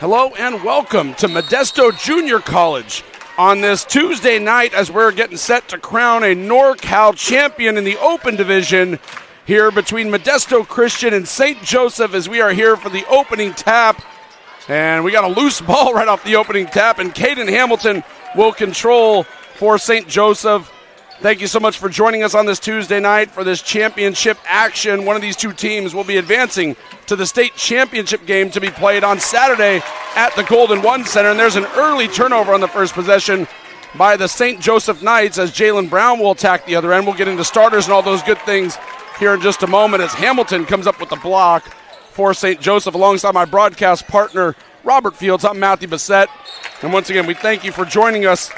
Hello and welcome to Modesto Junior College on this Tuesday night as we're getting set to crown a NorCal champion in the Open Division here between Modesto Christian and St. Joseph as we are here for the opening tap. And we got a loose ball right off the opening tap, and Caden Hamilton will control for St. Joseph. Thank you so much for joining us on this Tuesday night for this championship action. One of these two teams will be advancing to the state championship game to be played on Saturday at the Golden One Center. And there's an early turnover on the first possession by the St. Joseph Knights as Jalen Brown will attack the other end. We'll get into starters and all those good things here in just a moment as Hamilton comes up with the block for St. Joseph alongside my broadcast partner, Robert Fields. I'm Matthew Bissett. And once again, we thank you for joining us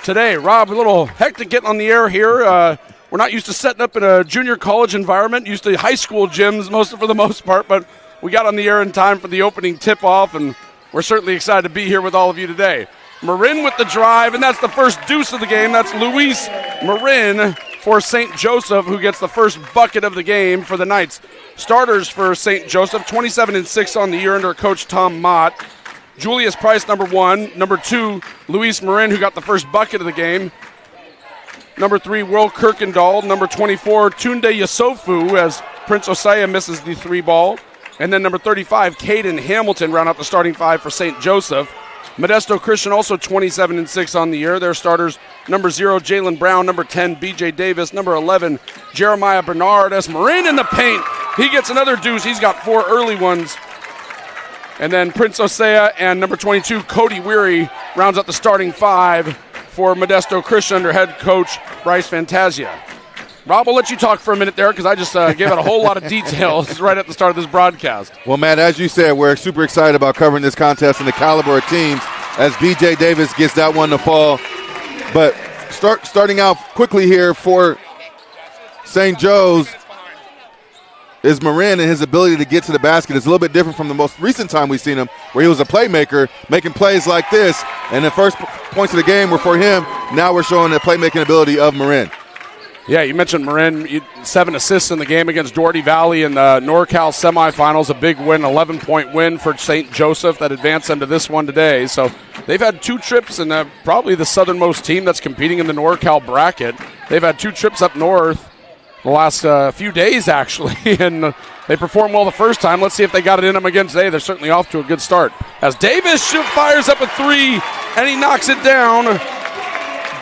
today. Rob, a little hectic getting on the air here. We're not used to setting up in a junior college environment, used to high school gyms for the most part, but we got on the air in time for the opening tip-off, and we're certainly excited to be here with all of you today. Marin with the drive, and that's the first deuce of the game. That's Luis Marin for St. Joseph, who gets the first bucket of the game for the Knights. Starters for St. Joseph, 27-6 on the year under Coach Tom Mott. Julius Price, number 1. Number 2, Luis Marin, who got the first bucket of the game. Number 3, Will Kirkendall. Number 24, Tunde Yasofu, as Prince Osaya misses the 3-ball. And then number 35, Caden Hamilton, round out the starting 5 for St. Joseph. Modesto Christian also 27-6 on the year. Their starters, number 0, Jalen Brown. Number 10, B.J. Davis. Number 11, Jeremiah Bernard. As Marin in the paint, he gets another deuce. He's got 4 early ones. And then Prince Osea and number 22, Cody Weary, rounds out the starting 5 for Modesto Christian under head coach Bryce Fantasia. Rob, I'll let you talk for a minute there because I just gave out a whole lot of details right at the start of this broadcast. Well, Matt, as you said, we're super excited about covering this contest and the caliber of teams as B.J. Davis gets that one to fall. But starting out quickly here for St. Joe's is Marin, and his ability to get to the basket is a little bit different from the most recent time we've seen him, where he was a playmaker, making plays like this. And the first points of the game were for him. Now we're showing the playmaking ability of Marin. Yeah, you mentioned Marin, 7 assists in the game against Doherty Valley in the NorCal semifinals, a big win, 11-point win for St. Joseph that advanced into this one today. So they've had 2 trips, and probably the southernmost team that's competing in the NorCal bracket. They've had 2 trips up north the last few days, actually, and they performed well the first time. Let's see if they got it in them again today. They're certainly off to a good start. As Davis fires up a 3, and he knocks it down.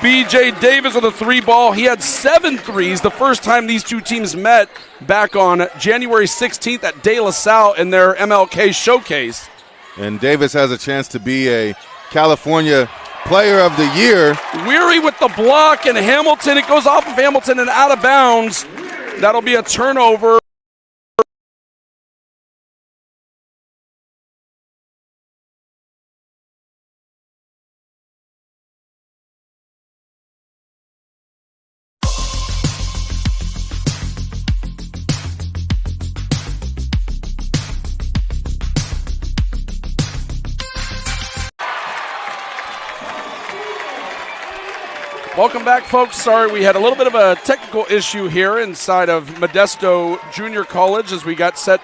B.J. Davis with a 3-ball. He had 7 threes the first time these two teams met back on January 16th at De La Salle in their MLK showcase. And Davis has a chance to be a California Player of the Year. Weary with the block, and Hamilton, it goes off of Hamilton and out of bounds. That'll be a turnover. Welcome back, folks. Sorry, we had a little bit of a technical issue here inside of Modesto Junior College as we got set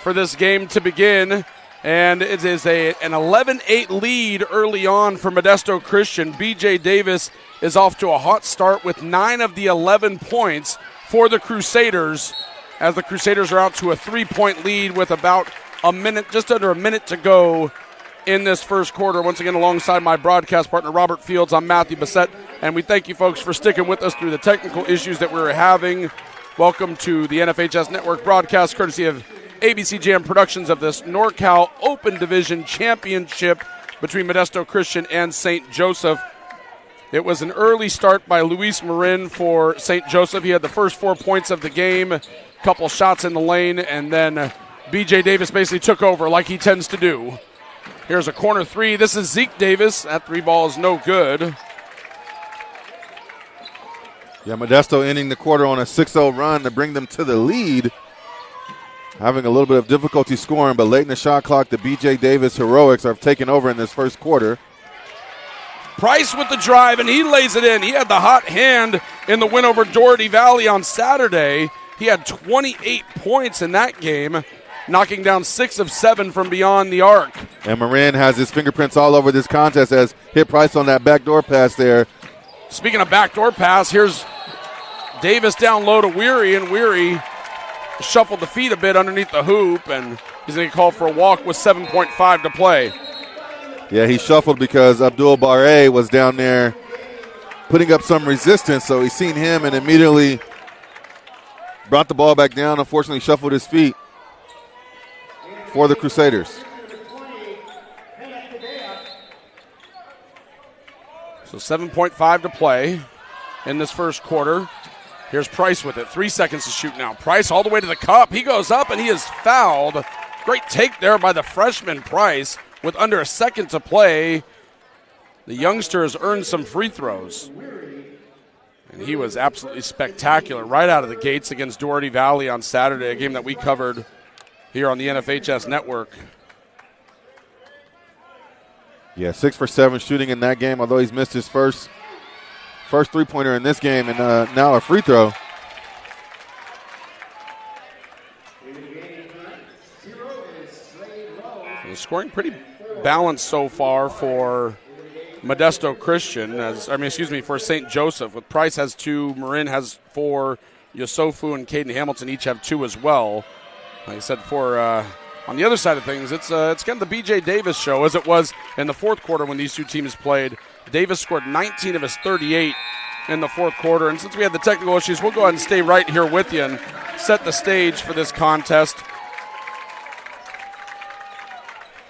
for this game to begin. And it is an 11-8 lead early on for Modesto Christian. B.J. Davis is off to a hot start with 9 of the 11 points for the Crusaders, as the Crusaders are out to a 3-point lead with about a minute, just under a minute to go in this first quarter. Once again, alongside my broadcast partner, Robert Fields, I'm Matthew Bissett, and we thank you folks for sticking with us through the technical issues that we're having. Welcome to the NFHS Network broadcast, courtesy of ABC Jam Productions of this NorCal Open Division Championship between Modesto Christian and St. Joseph. It was an early start by Luis Marin for St. Joseph. He had the first 4 points of the game, a couple shots in the lane, and then B.J. Davis basically took over like he tends to do. Here's a corner 3. This is Zeke Davis. That 3-ball is no good. Yeah, Modesto ending the quarter on a 6-0 run to bring them to the lead. Having a little bit of difficulty scoring, but late in the shot clock, the B.J. Davis heroics are taking over in this first quarter. Price with the drive, and he lays it in. He had the hot hand in the win over Doherty Valley on Saturday. He had 28 points in that game. knocking down 6 of 7 from beyond the arc. And Marin has his fingerprints all over this contest as hit Price on that backdoor pass there. Speaking of backdoor pass, here's Davis down low to Weary, and Weary shuffled the feet a bit underneath the hoop, and he's going to call for a walk with 7.5 to play. Yeah, he shuffled because Abdul Barre was down there putting up some resistance, so he's seen him and immediately brought the ball back down. Unfortunately, shuffled his feet for the Crusaders. So 7.5 to play in this first quarter. Here's Price with it. 3 seconds to shoot now. Price all the way to the cup. He goes up, and he is fouled. Great take there by the freshman Price. With under a second to play, the youngster has earned some free throws. And he was absolutely spectacular right out of the gates against Doherty Valley on Saturday, a game that we covered here on the NFHS network. Yeah, 6 for 7 shooting in that game, although he's missed his first three-pointer in this game, and now a free throw. The scoring pretty balanced so far for Modesto Christian, for St. Joseph. With Price has 2, Marin has 4, Yosofu and Caden Hamilton each have 2 as well. Like I said, on the other side of things, it's kind of the B.J. Davis show, as it was in the fourth quarter when these two teams played. Davis scored 19 of his 38 in the fourth quarter, and since we had the technical issues, we'll go ahead and stay right here with you and set the stage for this contest.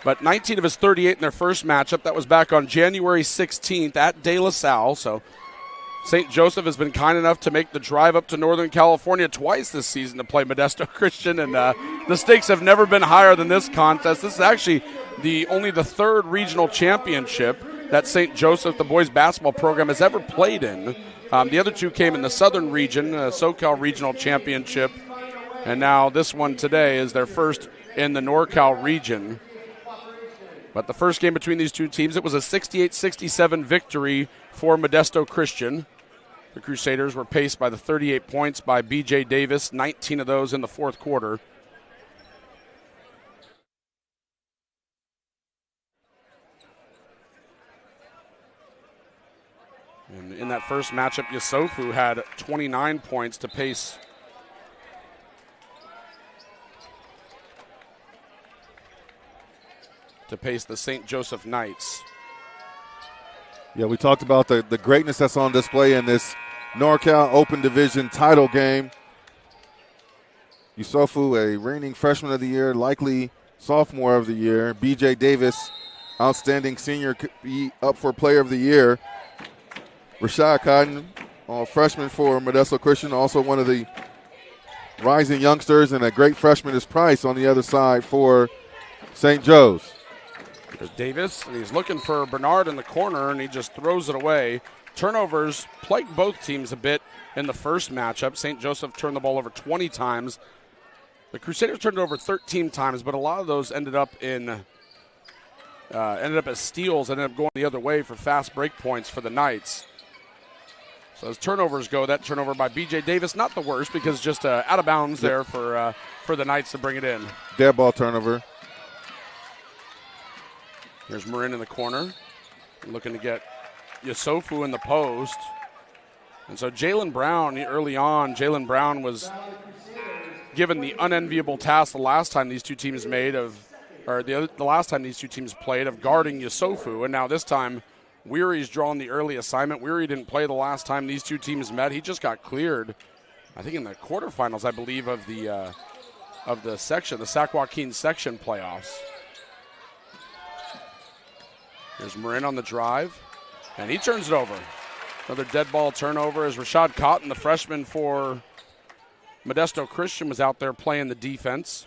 But 19 of his 38 in their first matchup. That was back on January 16th at De La Salle. So St. Joseph has been kind enough to make the drive up to Northern California twice this season to play Modesto Christian, and the stakes have never been higher than this contest. This is actually only the third regional championship that St. Joseph, the boys basketball program, has ever played in. The other 2 came in the Southern region, SoCal Regional Championship, and now this one today is their first in the NorCal region. But the first game between these two teams, it was a 68-67 victory for Modesto Christian. The Crusaders were paced by the 38 points by B.J. Davis, 19 of those in the fourth quarter. And in that first matchup, Yosofu had 29 points to pace the St. Joseph Knights. Yeah, we talked about the greatness that's on display in this NorCal Open Division title game. Yosofu, a reigning freshman of the year, likely sophomore of the year. B.J. Davis, outstanding senior, could be up for player of the year. Rashad Cotton, freshman for Modesto Christian, also one of the rising youngsters, and a great freshman is Price on the other side for St. Joe's. There's Davis, and he's looking for Bernard in the corner, and he just throws it away. Turnovers plagued both teams a bit in the first matchup. St. Joseph turned the ball over 20 times. The Crusaders turned it over 13 times, but a lot of those ended up as steals, ended up going the other way for fast break points for the Knights. So as turnovers go, that turnover by B.J. Davis, not the worst, because just out of bounds there for the Knights to bring it in. Dead ball turnover. Here's Marin in the corner, looking to get Yosofu in the post. And so Jalen Brown, early on, was given the unenviable task the last time these two teams played of guarding Yosofu. And now this time, Weary's drawn the early assignment. Weary didn't play the last time these two teams met. He just got cleared, I think in the quarterfinals, I believe, of the section, the Sac Joaquin section playoffs. Here's Marin on the drive, and he turns it over. Another dead ball turnover as Rashad Cotton, the freshman for Modesto Christian, was out there playing the defense.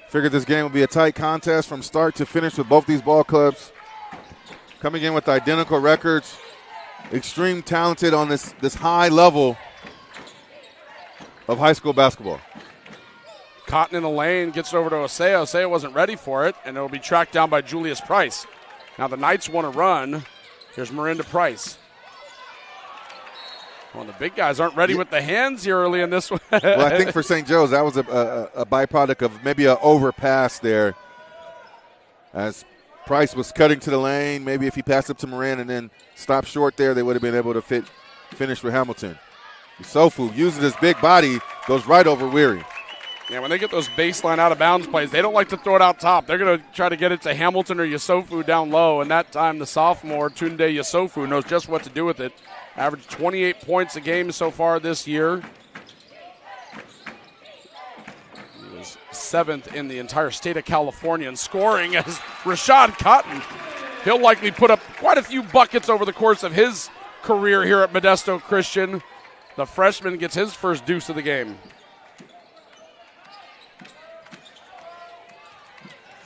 Figured this game would be a tight contest from start to finish with both these ball clubs coming in with identical records. Extreme talented on this high level of high school basketball. Cotton in the lane, gets it over to Osea. Osea wasn't ready for it, and it'll be tracked down by Julius Price. Now the Knights want to run. Here's Marin to Price. Well, the big guys aren't ready with the hands here early in this one. Well, I think for St. Joe's, that was a byproduct of maybe an overpass there. As Price was cutting to the lane, maybe if he passed up to Morin and then stopped short there, they would have been able to finish with Hamilton. Yusufu uses his big body, goes right over Weary. Yeah, when they get those baseline out-of-bounds plays, they don't like to throw it out top. They're going to try to get it to Hamilton or Yusufu down low, and that time the sophomore, Tunde Yusufu, knows just what to do with it. Averaged 28 points a game so far this year. He was 7th in the entire state of California in scoring as Rashad Cotton. He'll likely put up quite a few buckets over the course of his career here at Modesto Christian. The freshman gets his first deuce of the game.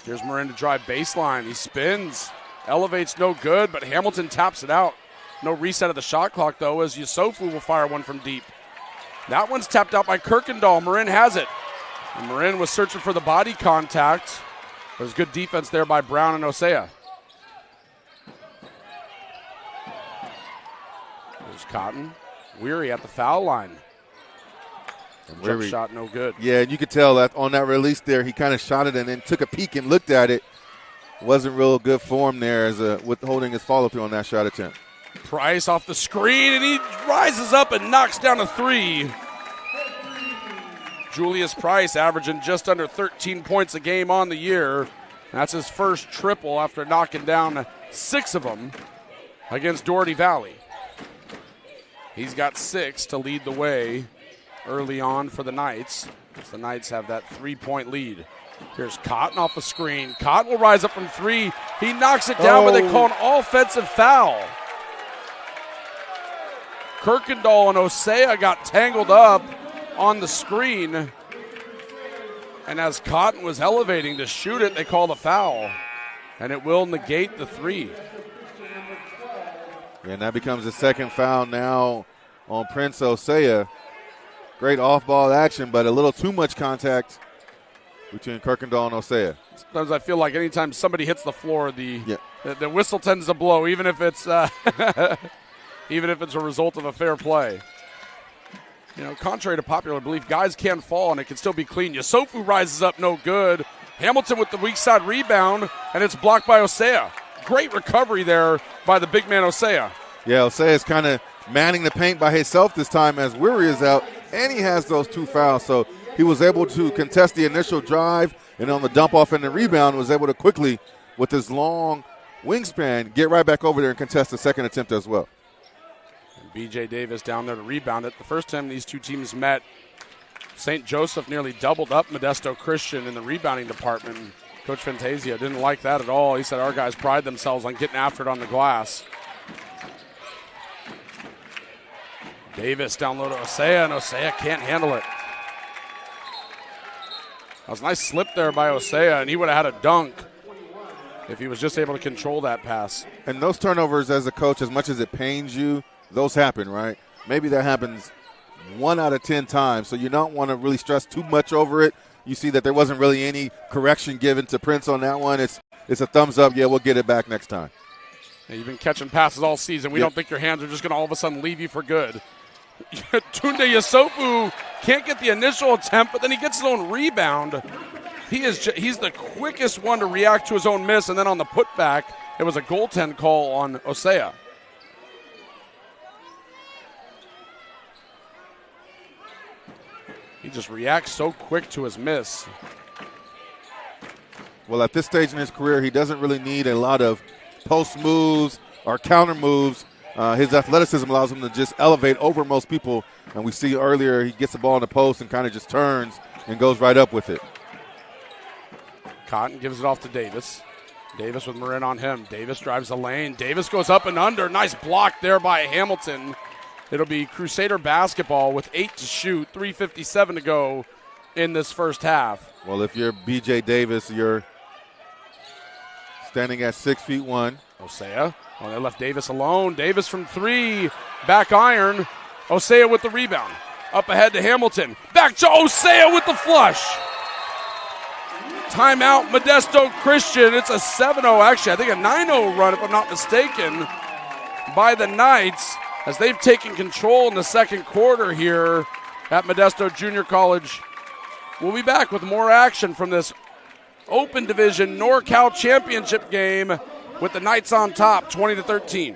Here's Morin to drive baseline. He spins, elevates, no good, but Hamilton taps it out. No reset of the shot clock, though, as Yusufu will fire one from deep. That one's tapped out by Kirkendall. Morin has it. And Morin was searching for the body contact. There's good defense there by Brown and Osea. There's Cotton. Weary at the foul line. Jump shot no good. Yeah, and you could tell that on that release there, he kind of shot it and then took a peek and looked at it. Wasn't real good form there as with holding his follow-through on that shot attempt. Price off the screen, and he rises up and knocks down a three. Julius Price averaging just under 13 points a game on the year. That's his first triple after knocking down 6 of them against Doherty Valley. He's got 6 to lead the way early on for the Knights, as the Knights have that 3-point lead. Here's Cotton off the screen. Cotton will rise up from 3. He knocks it down, but they call an offensive foul. Kirkendall and Osea got tangled up on the screen. And as Cotton was elevating to shoot it, they call the foul. And it will negate the 3. And that becomes the second foul now on Prince Osea. Great off-ball action, but a little too much contact between Kirkendall and Osea. Sometimes I feel like anytime somebody hits the floor, the whistle tends to blow, even if it's even if it's a result of a fair play. You know, contrary to popular belief, guys can fall and it can still be clean. Yusufu rises up, no good. Hamilton with the weak side rebound, and it's blocked by Osea. Great recovery there by the big man Osea. Yeah, Osea is kind of manning the paint by himself this time as Weary is out, and he has those 2 fouls. So he was able to contest the initial drive, and on the dump off and the rebound was able to quickly, with his long wingspan, get right back over there and contest the second attempt as well. And B.J. Davis down there to rebound it. The first time these two teams met, St. Joseph nearly doubled up Modesto Christian in the rebounding department. Coach Fantasia didn't like that at all. He said our guys pride themselves on getting after it on the glass. Davis down low to Osea, and Osea can't handle it. That was a nice slip there by Osea, and he would have had a dunk if he was just able to control that pass. And those turnovers as a coach, as much as it pains you, those happen, right? Maybe that happens 1 out of 10 times, so you don't want to really stress too much over it. You see that there wasn't really any correction given to Prince on that one. It's a thumbs up. Yeah, we'll get it back next time. Yeah, you've been catching passes all season. We don't think your hands are just going to all of a sudden leave you for good. Tunde Yusufu can't get the initial attempt, but then he gets his own rebound. He's the quickest one to react to his own miss, and then on the putback, it was a goaltend call on Osea. He just reacts so quick to his miss. Well, at this stage in his career, he doesn't really need a lot of post moves or counter moves. His athleticism allows him to just elevate over most people. And we see earlier he gets the ball in the post and kind of just turns and goes right up with it. Cotton gives it off to Davis. Davis with Morin on him. Davis drives the lane. Davis goes up and under. Nice block there by Hamilton. It'll be Crusader basketball with 8 to shoot, 3:57 to go in this first half. Well, if you're B.J. Davis, you're standing at 6'1". Osea. Oh, they left Davis alone. Davis from 3. Back iron. Osea with the rebound. Up ahead to Hamilton. Back to Osea with the flush. Timeout, Modesto Christian. It's a 7-0, actually. I think a 9-0 run, if I'm not mistaken, by the Knights. as they've taken control in the second quarter here at Modesto Junior College. We'll be back with more action from this Open Division NorCal Championship game with the Knights on top, 20-13.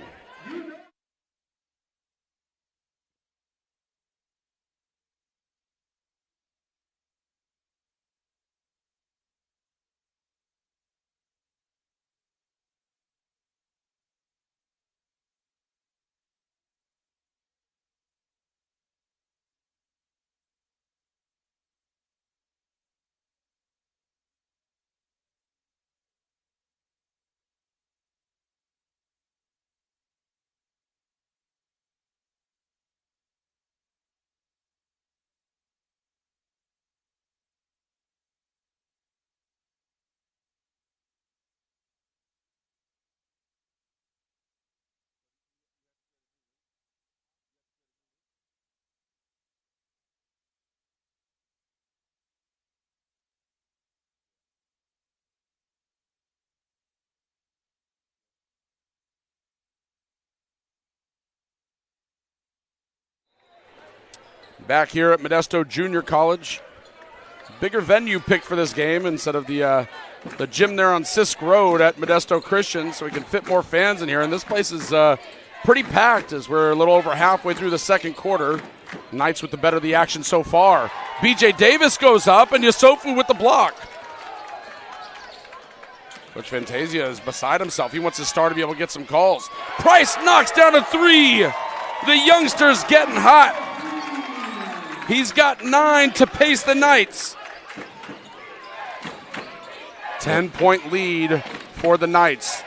Back here at Modesto Junior College. Bigger venue picked for this game instead of the gym there on Sisk Road at Modesto Christian, so we can fit more fans in here. And this place is pretty packed as we're a little over halfway through the second quarter. Knights with the better of the action so far. BJ Davis goes up, and Yusofu with the block. Coach Fantasia is beside himself. He wants his star to be able to get some calls. Price knocks down a three. The youngster's getting hot. He's got 9 to pace the Knights. 10-point lead for the Knights.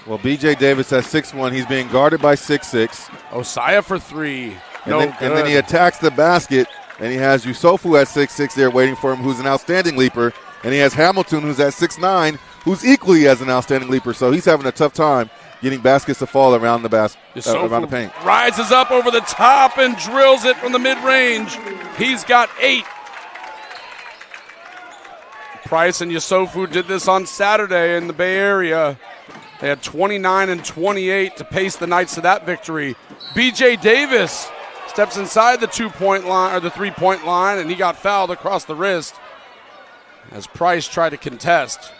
Well, B.J. Davis has 6'1". He's being guarded by 6'6". Osaya for three. And then he attacks the basket, and he has Yusofu at 6'6" there waiting for him, who's an outstanding leaper. And he has Hamilton, who's at 6'9", who's equally as an outstanding leaper. So he's having a tough time getting baskets to fall around the around the paint. Rises up over the top and drills it from the mid-range. He's got 8. Price and Yusofu did this on Saturday in the Bay Area. They had 29 and 28 to pace the Knights to that victory. B.J. Davis steps inside the 2-point line or the 3-point line, and he got fouled across the wrist as Price tried to contest.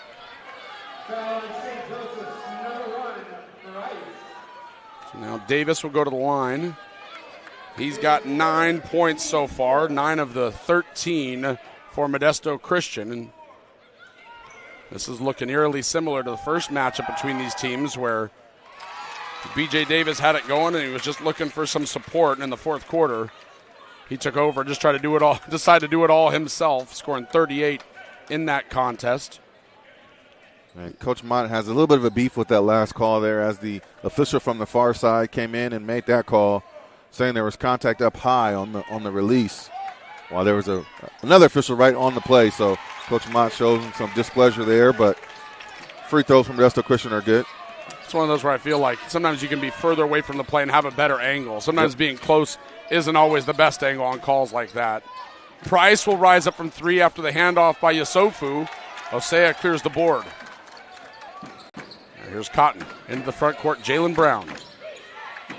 So now Davis will go to the line. He's got 9 points so far, 9 of the 13 for Modesto Christian. And this is looking eerily similar to the first matchup between these teams where B.J. Davis had it going and he was just looking for some support. And in the fourth quarter, he took over, just tried to do it all, decided to do it all himself, scoring 38 in that contest. And Coach Mott has a little bit of a beef with that last call there as the official from the far side came in and made that call, saying there was contact up high on the release, while there was another official right on the play. So Coach Mott shows him some displeasure there, but free throws from Modesto Christian are good. It's one of those where I feel like sometimes you can be further away from the play and have a better angle. Sometimes being close isn't always the best angle on calls like that. Price will rise up from 3 after the handoff by Yusofu. Osea clears the board. Here's Cotton into the front court. Jalen Brown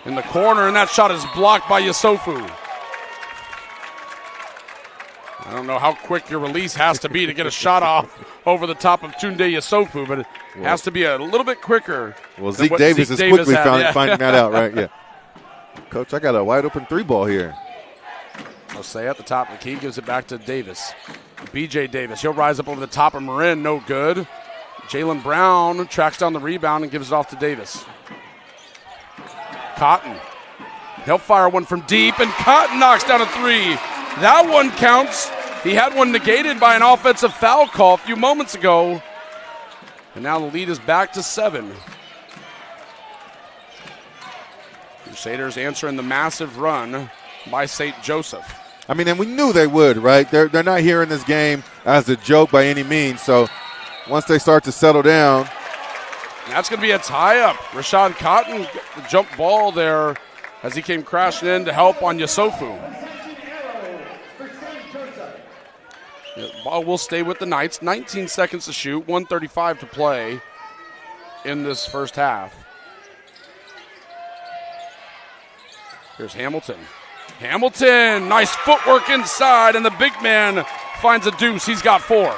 in the corner, and that shot is blocked by Yusofu. I don't know how quick your release has to be to get a shot off over the top of Tunde Yusofu, but it has to be a little bit quicker. Well, Zeke Davis is quickly finding that out, right? Yeah. Coach, I got a wide open 3 ball here. Osei at the top of the key, gives it back to Davis. B.J. Davis, he'll rise up over the top of Marin, no good. Jalen Brown tracks down the rebound and gives it off to Davis. Cotton, he'll fire one from deep, and Cotton knocks down a 3. That one counts. He had one negated by an offensive foul call a few moments ago. And now the lead is back to 7. Crusaders answering the massive run by St. Joseph. I mean, and we knew they would, right? They're not here in this game as a joke by any means. So once they start to settle down. That's going to be a tie-up. Rashad Cotton, the jump ball there as he came crashing in to help on Yusofu. The ball will stay with the Knights. 19 seconds to shoot, 1:35 to play in this first half. Here's Hamilton. Hamilton, nice footwork inside, and the big man finds a deuce. He's got 4.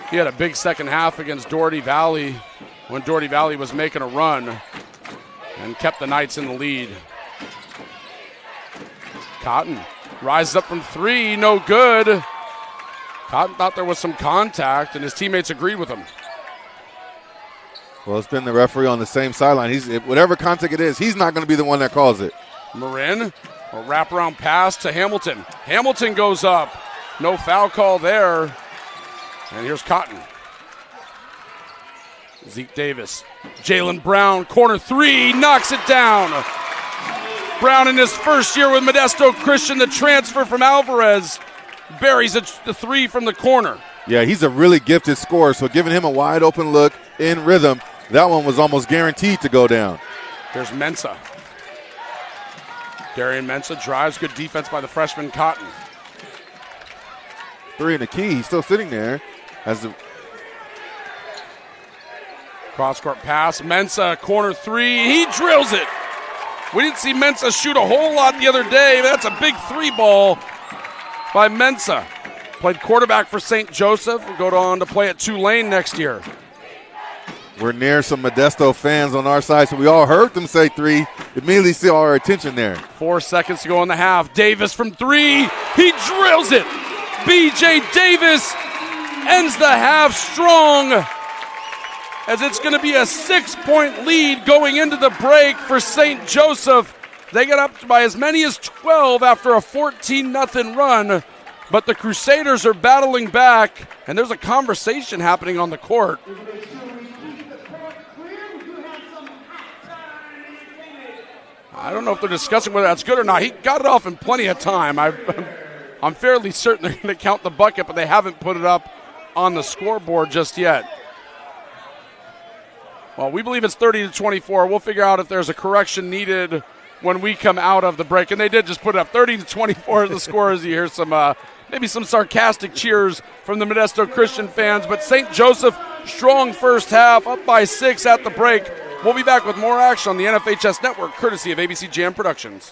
He had a big second half against Doherty Valley when Doherty Valley was making a run and kept the Knights in the lead. Cotton rises up from 3, no good. Cotton thought there was some contact, and his teammates agreed with him. Well, it's been the referee on the same sideline. Whatever contact it is, he's not going to be the one that calls it. Marin, a wraparound pass to Hamilton. Hamilton goes up. No foul call there. And here's Cotton. Zeke Davis. Jalen Brown, corner 3, knocks it down. Brown in his first year with Modesto Christian, the transfer from Alvarez, buries the 3 from the corner. Yeah, he's a really gifted scorer, so giving him a wide open look in rhythm, that one was almost guaranteed to go down. There's Mensah. Darian Mensah drives, good defense by the freshman Cotton. 3 in the key, he's still sitting there. As the cross-court pass, Mensah, corner 3, he drills it. We didn't see Mensah shoot a whole lot the other day, but that's a big 3 ball by Mensah. Played quarterback for St. Joseph, will go on to play at Tulane next year. We're near some Modesto fans on our side, so we all heard them say 3. Immediately saw our attention there. 4 seconds to go in the half. Davis from 3. He drills it. B.J. Davis ends the half strong, as it's going to be a 6-point lead going into the break for St. Joseph. They get up by as many as 12 after a 14-0 run, but the Crusaders are battling back, and there's a conversation happening on the court. I don't know if they're discussing whether that's good or not. He got it off in plenty of time. I'm fairly certain they're going to count the bucket, but they haven't put it up on the scoreboard just yet. Well, we believe it's 30-24. We'll figure out if there's a correction needed when we come out of the break. And they did just put it up 30-24 as the score, as you hear some maybe some sarcastic cheers from the Modesto Christian fans. But St. Joseph, strong first half, up by 6 at the break. We'll be back with more action on the NFHS Network, courtesy of ABC Jam Productions.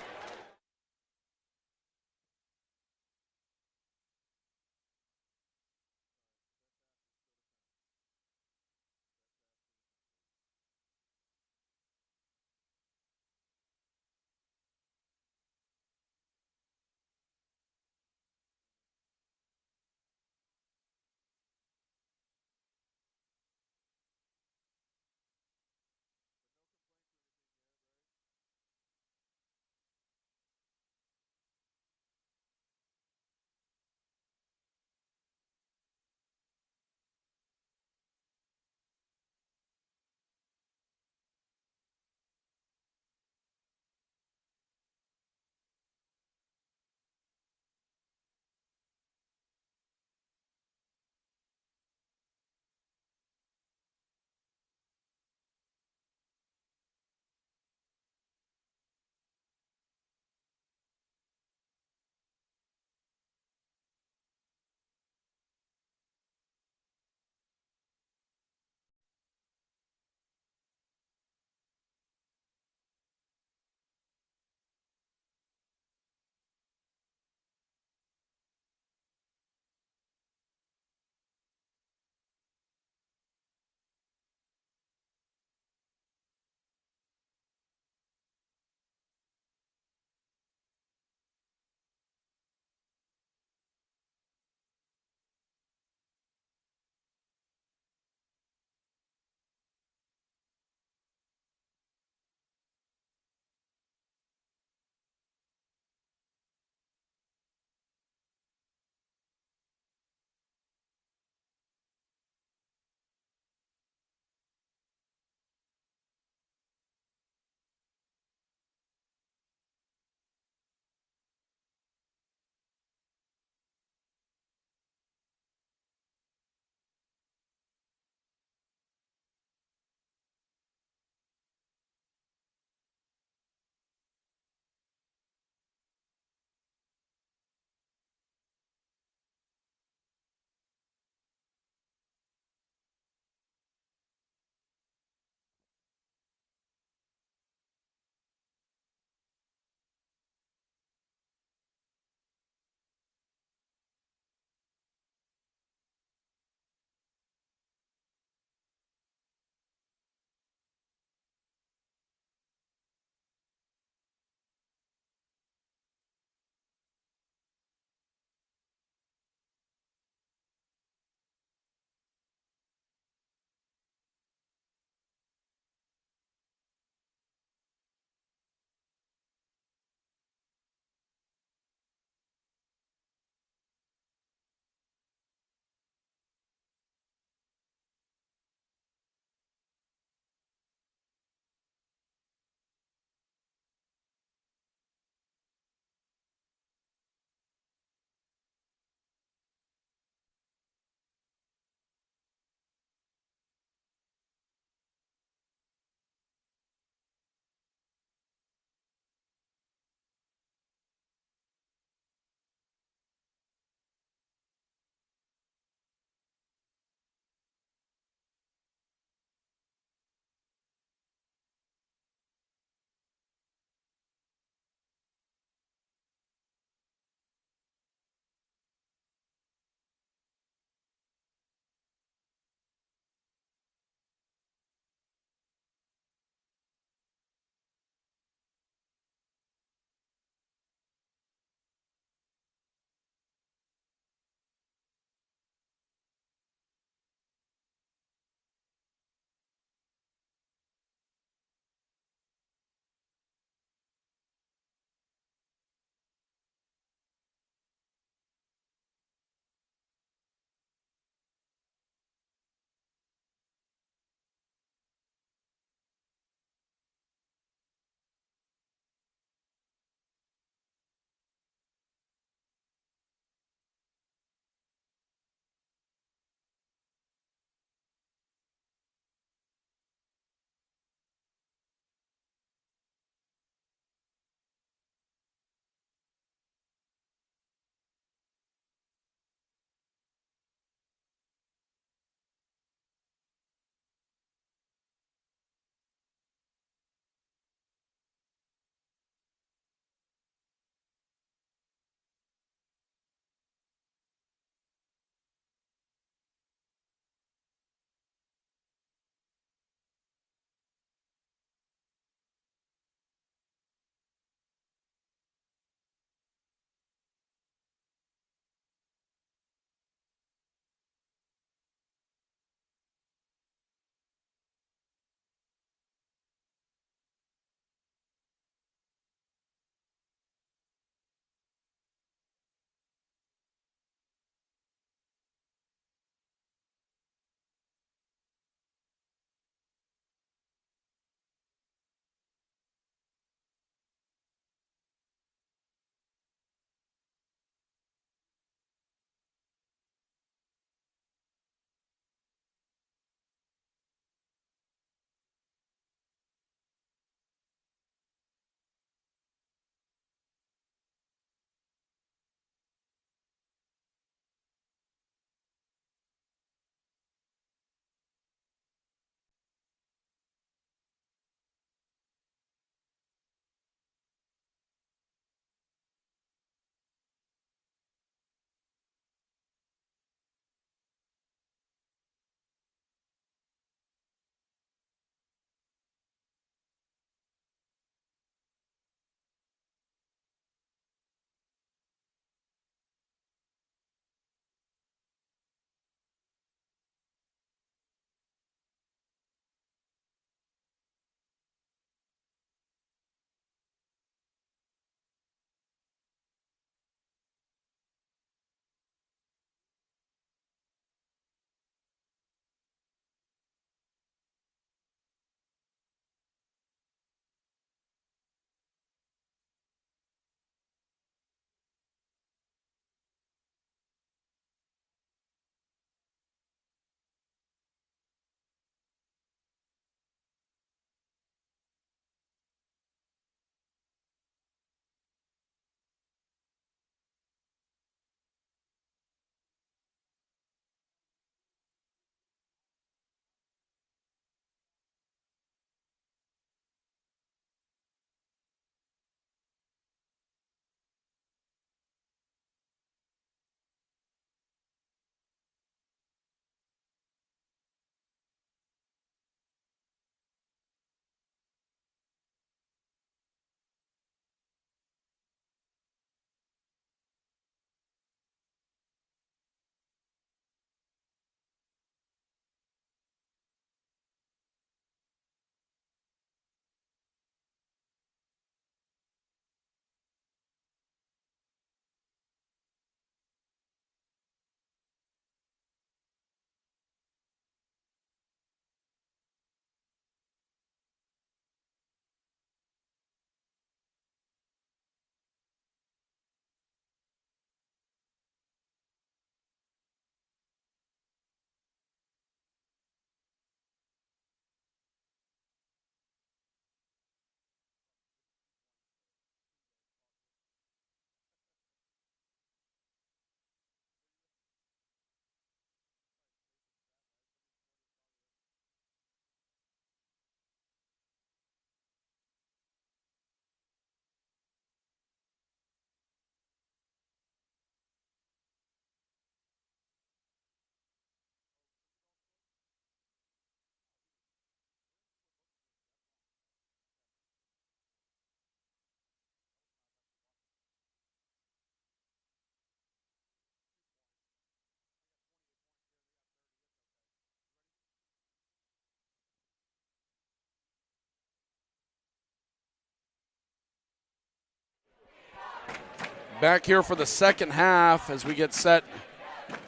Back here for the second half as we get set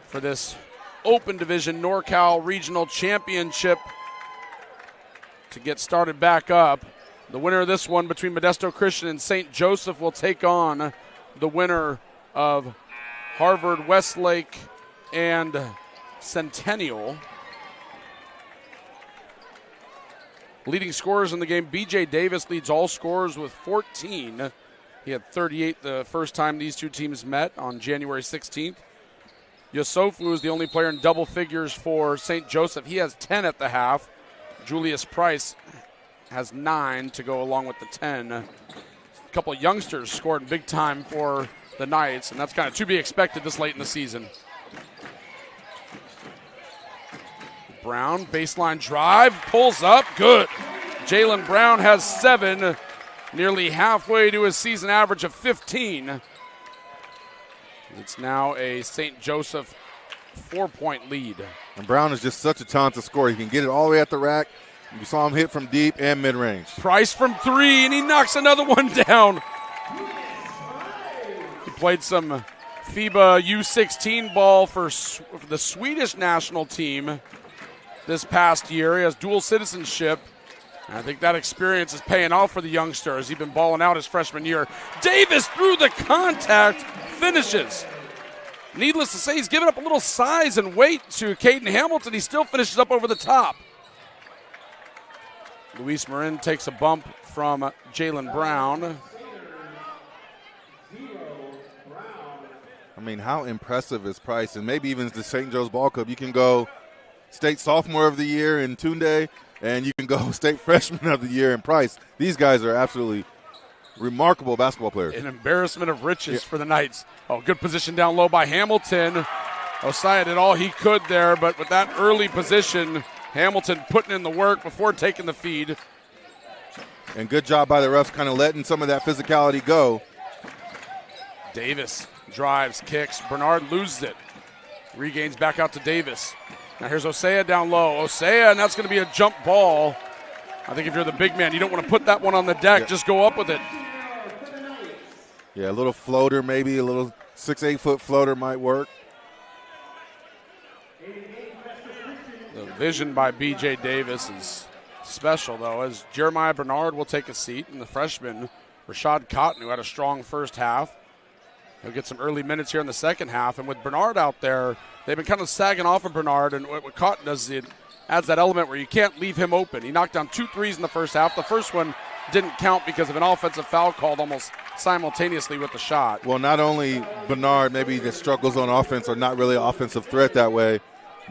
for this Open Division NorCal Regional Championship to get started back up. The winner of this one between Modesto Christian and St. Joseph will take on the winner of Harvard Westlake and Centennial. Leading scorers in the game, B.J. Davis leads all scorers with 14. He had 38 the first time these two teams met on January 16th. Yosofu is the only player in double figures for St. Joseph. He has 10 at the half. Julius Price has 9 to go along with the 10. A couple of youngsters scored big time for the Knights, and that's kind of to be expected this late in the season. Brown, baseline drive, pulls up, good. Jalen Brown has 7, nearly halfway to his season average of 15. It's now a St. Joseph 4-point lead. And Brown is just such a talented scorer. He can get it all the way at the rack. You saw him hit from deep and mid-range. Price from 3, and he knocks another one down. He played some FIBA U16 ball for the Swedish national team this past year. He has dual citizenship. And I think that experience is paying off for the youngster as he's been balling out his freshman year. Davis through the contact, finishes. Needless to say, he's given up a little size and weight to Caden Hamilton. He still finishes up over the top. Luis Marin takes a bump from Jalen Brown. I mean, how impressive is Price? And maybe even the St. Joe's Ball Club. You can go State Sophomore of the Year in Tunde, and you can go State Freshman of the Year in Price. These guys are absolutely remarkable basketball players. An embarrassment of riches for the Knights. Oh, good position down low by Hamilton. Osaya did all he could there, but with that early position, Hamilton putting in the work before taking the feed. And good job by the refs kind of letting some of that physicality go. Davis drives, kicks. Bernard loses it. Regains back out to Davis. Now here's Osaya down low. Osaya, and that's going to be a jump ball. I think if you're the big man, you don't want to put that one on the deck. Yeah. Just go up with it. Yeah, a little floater maybe, a little 6-8 foot floater might work. The vision by B.J. Davis is special, though, as Jeremiah Bernard will take a seat, and the freshman, Rashad Cotton, who had a strong first half. He'll get some early minutes here in the second half, and with Bernard out there, they've been kind of sagging off of Bernard, and what Cotton does is it adds that element where you can't leave him open. He knocked down 2 threes in the first half. The first one didn't count because of an offensive foul called almost simultaneously with the shot. Well, not only Bernard, maybe that struggles on offense or not really an offensive threat that way,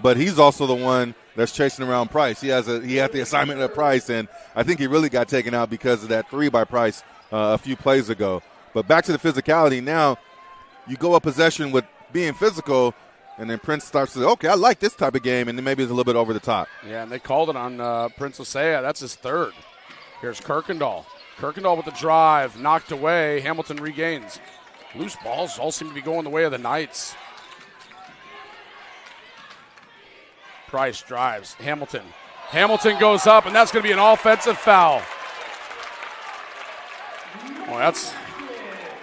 but he's also the one that's chasing around Price. He had the assignment of Price, and I think he really got taken out because of that 3 by Price a few plays ago. But back to the physicality now. You go a possession with being physical, and then Prince starts to say, okay, I like this type of game, and then maybe it's a little bit over the top. Yeah, and they called it on Prince Osaya. That's his 3rd. Here's Kirkendall. Kirkendall with the drive, knocked away. Hamilton regains. Loose balls all seem to be going the way of the Knights. Price drives. Hamilton. Hamilton goes up, and that's going to be an offensive foul. Well, that's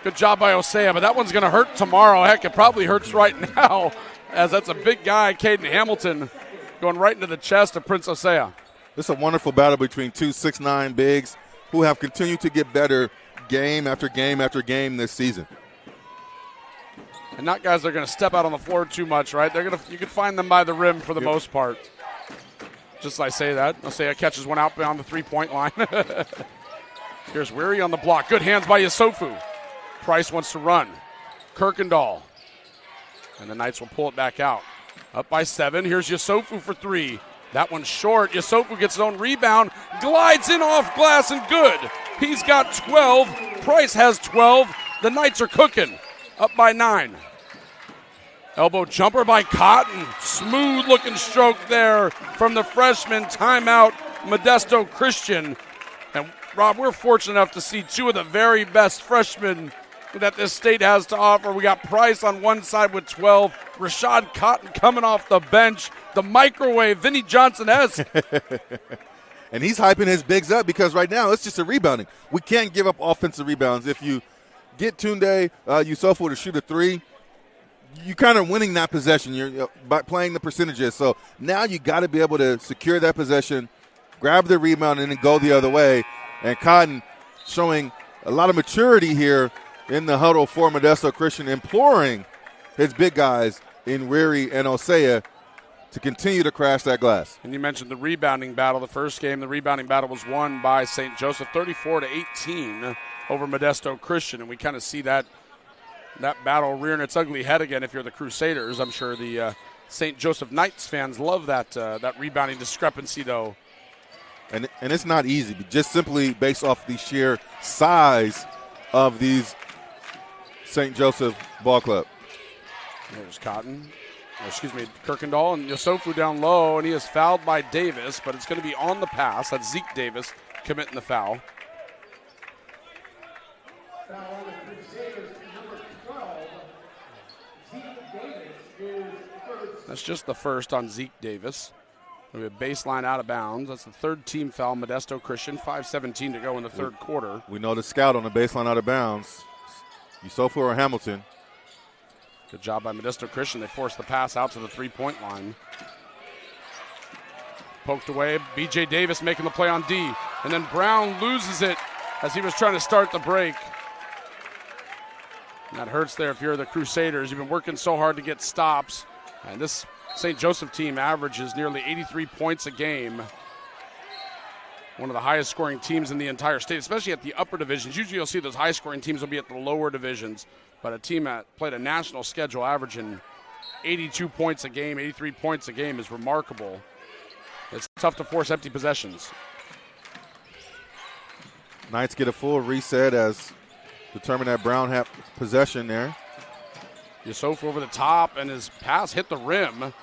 good job by Osaya, but that one's going to hurt tomorrow. Heck, it probably hurts right now, as that's a big guy, Caden Hamilton, going right into the chest of Prince Osaya. This is a wonderful battle between 2 6'9" bigs who have continued to get better game after game after game this season. And not guys that are going to step out on the floor too much, right? You can find them by the rim for the most part. Just as I say that, Osaya catches one out beyond the 3-point line. Here's Weary on the block. Good hands by Yosofu. Price wants to run. Kirkendall. And the Knights will pull it back out. Up by 7. Here's Yosofu for 3. That one's short. Yosofu gets his own rebound. Glides in off glass and good. He's got 12. Price has 12. The Knights are cooking. Up by 9. Elbow jumper by Cotton. Smooth looking stroke there from the freshman. Timeout, Modesto Christian. And Rob, we're fortunate enough to see 2 of the very best freshmen that this state has to offer. We got Price on one side with 12. Rashad Cotton coming off the bench. The microwave, Vinnie Johnson-esque. And he's hyping his bigs up because right now it's just a rebounding. We can't give up offensive rebounds. If you get Tunde Yusufu to shoot a three, you're kind of winning that possession. You're by playing the percentages. So now you got to be able to secure that possession, grab the rebound, and then go the other way. And Cotton showing a lot of maturity here in the huddle for Modesto Christian, imploring his big guys in Weary and Osea to continue to crash that glass. And you mentioned the rebounding battle. The first game, the rebounding battle was won by St. Joseph 34-18 over Modesto Christian. And we kind of see that battle rearing its ugly head again if you're the Crusaders. I'm sure the St. Joseph Knights fans love that rebounding discrepancy, though. And it's not easy, just simply based off the sheer size of these St. Joseph Ball Club. There's Kirkendall, and Yusufu down low, and he is fouled by Davis, but it's going to be on the pass. That's Zeke Davis committing the foul. That's just the first on Zeke Davis. We have baseline out of bounds. That's the third team foul, Modesto Christian. 5:17 to go in the third quarter. We know the scout on the baseline out of bounds. Yusufu or Hamilton. Good job by Modesto Christian. They forced the pass out to the three-point line. Poked away. B.J. Davis making the play on D. And then Brown loses it as he was trying to start the break. And that hurts there if you're the Crusaders. You've been working so hard to get stops. And this St. Joseph team averages nearly 83 points a game. One of the highest scoring teams in the entire state, especially at the upper divisions. Usually you'll see those high scoring teams will be at the lower divisions. But a team that played a national schedule averaging 82 points a game, 83 points a game is remarkable. It's tough to force empty possessions. Knights get a full reset as determined that Brown had possession there. Yusufu over the top, and his pass hit the rim.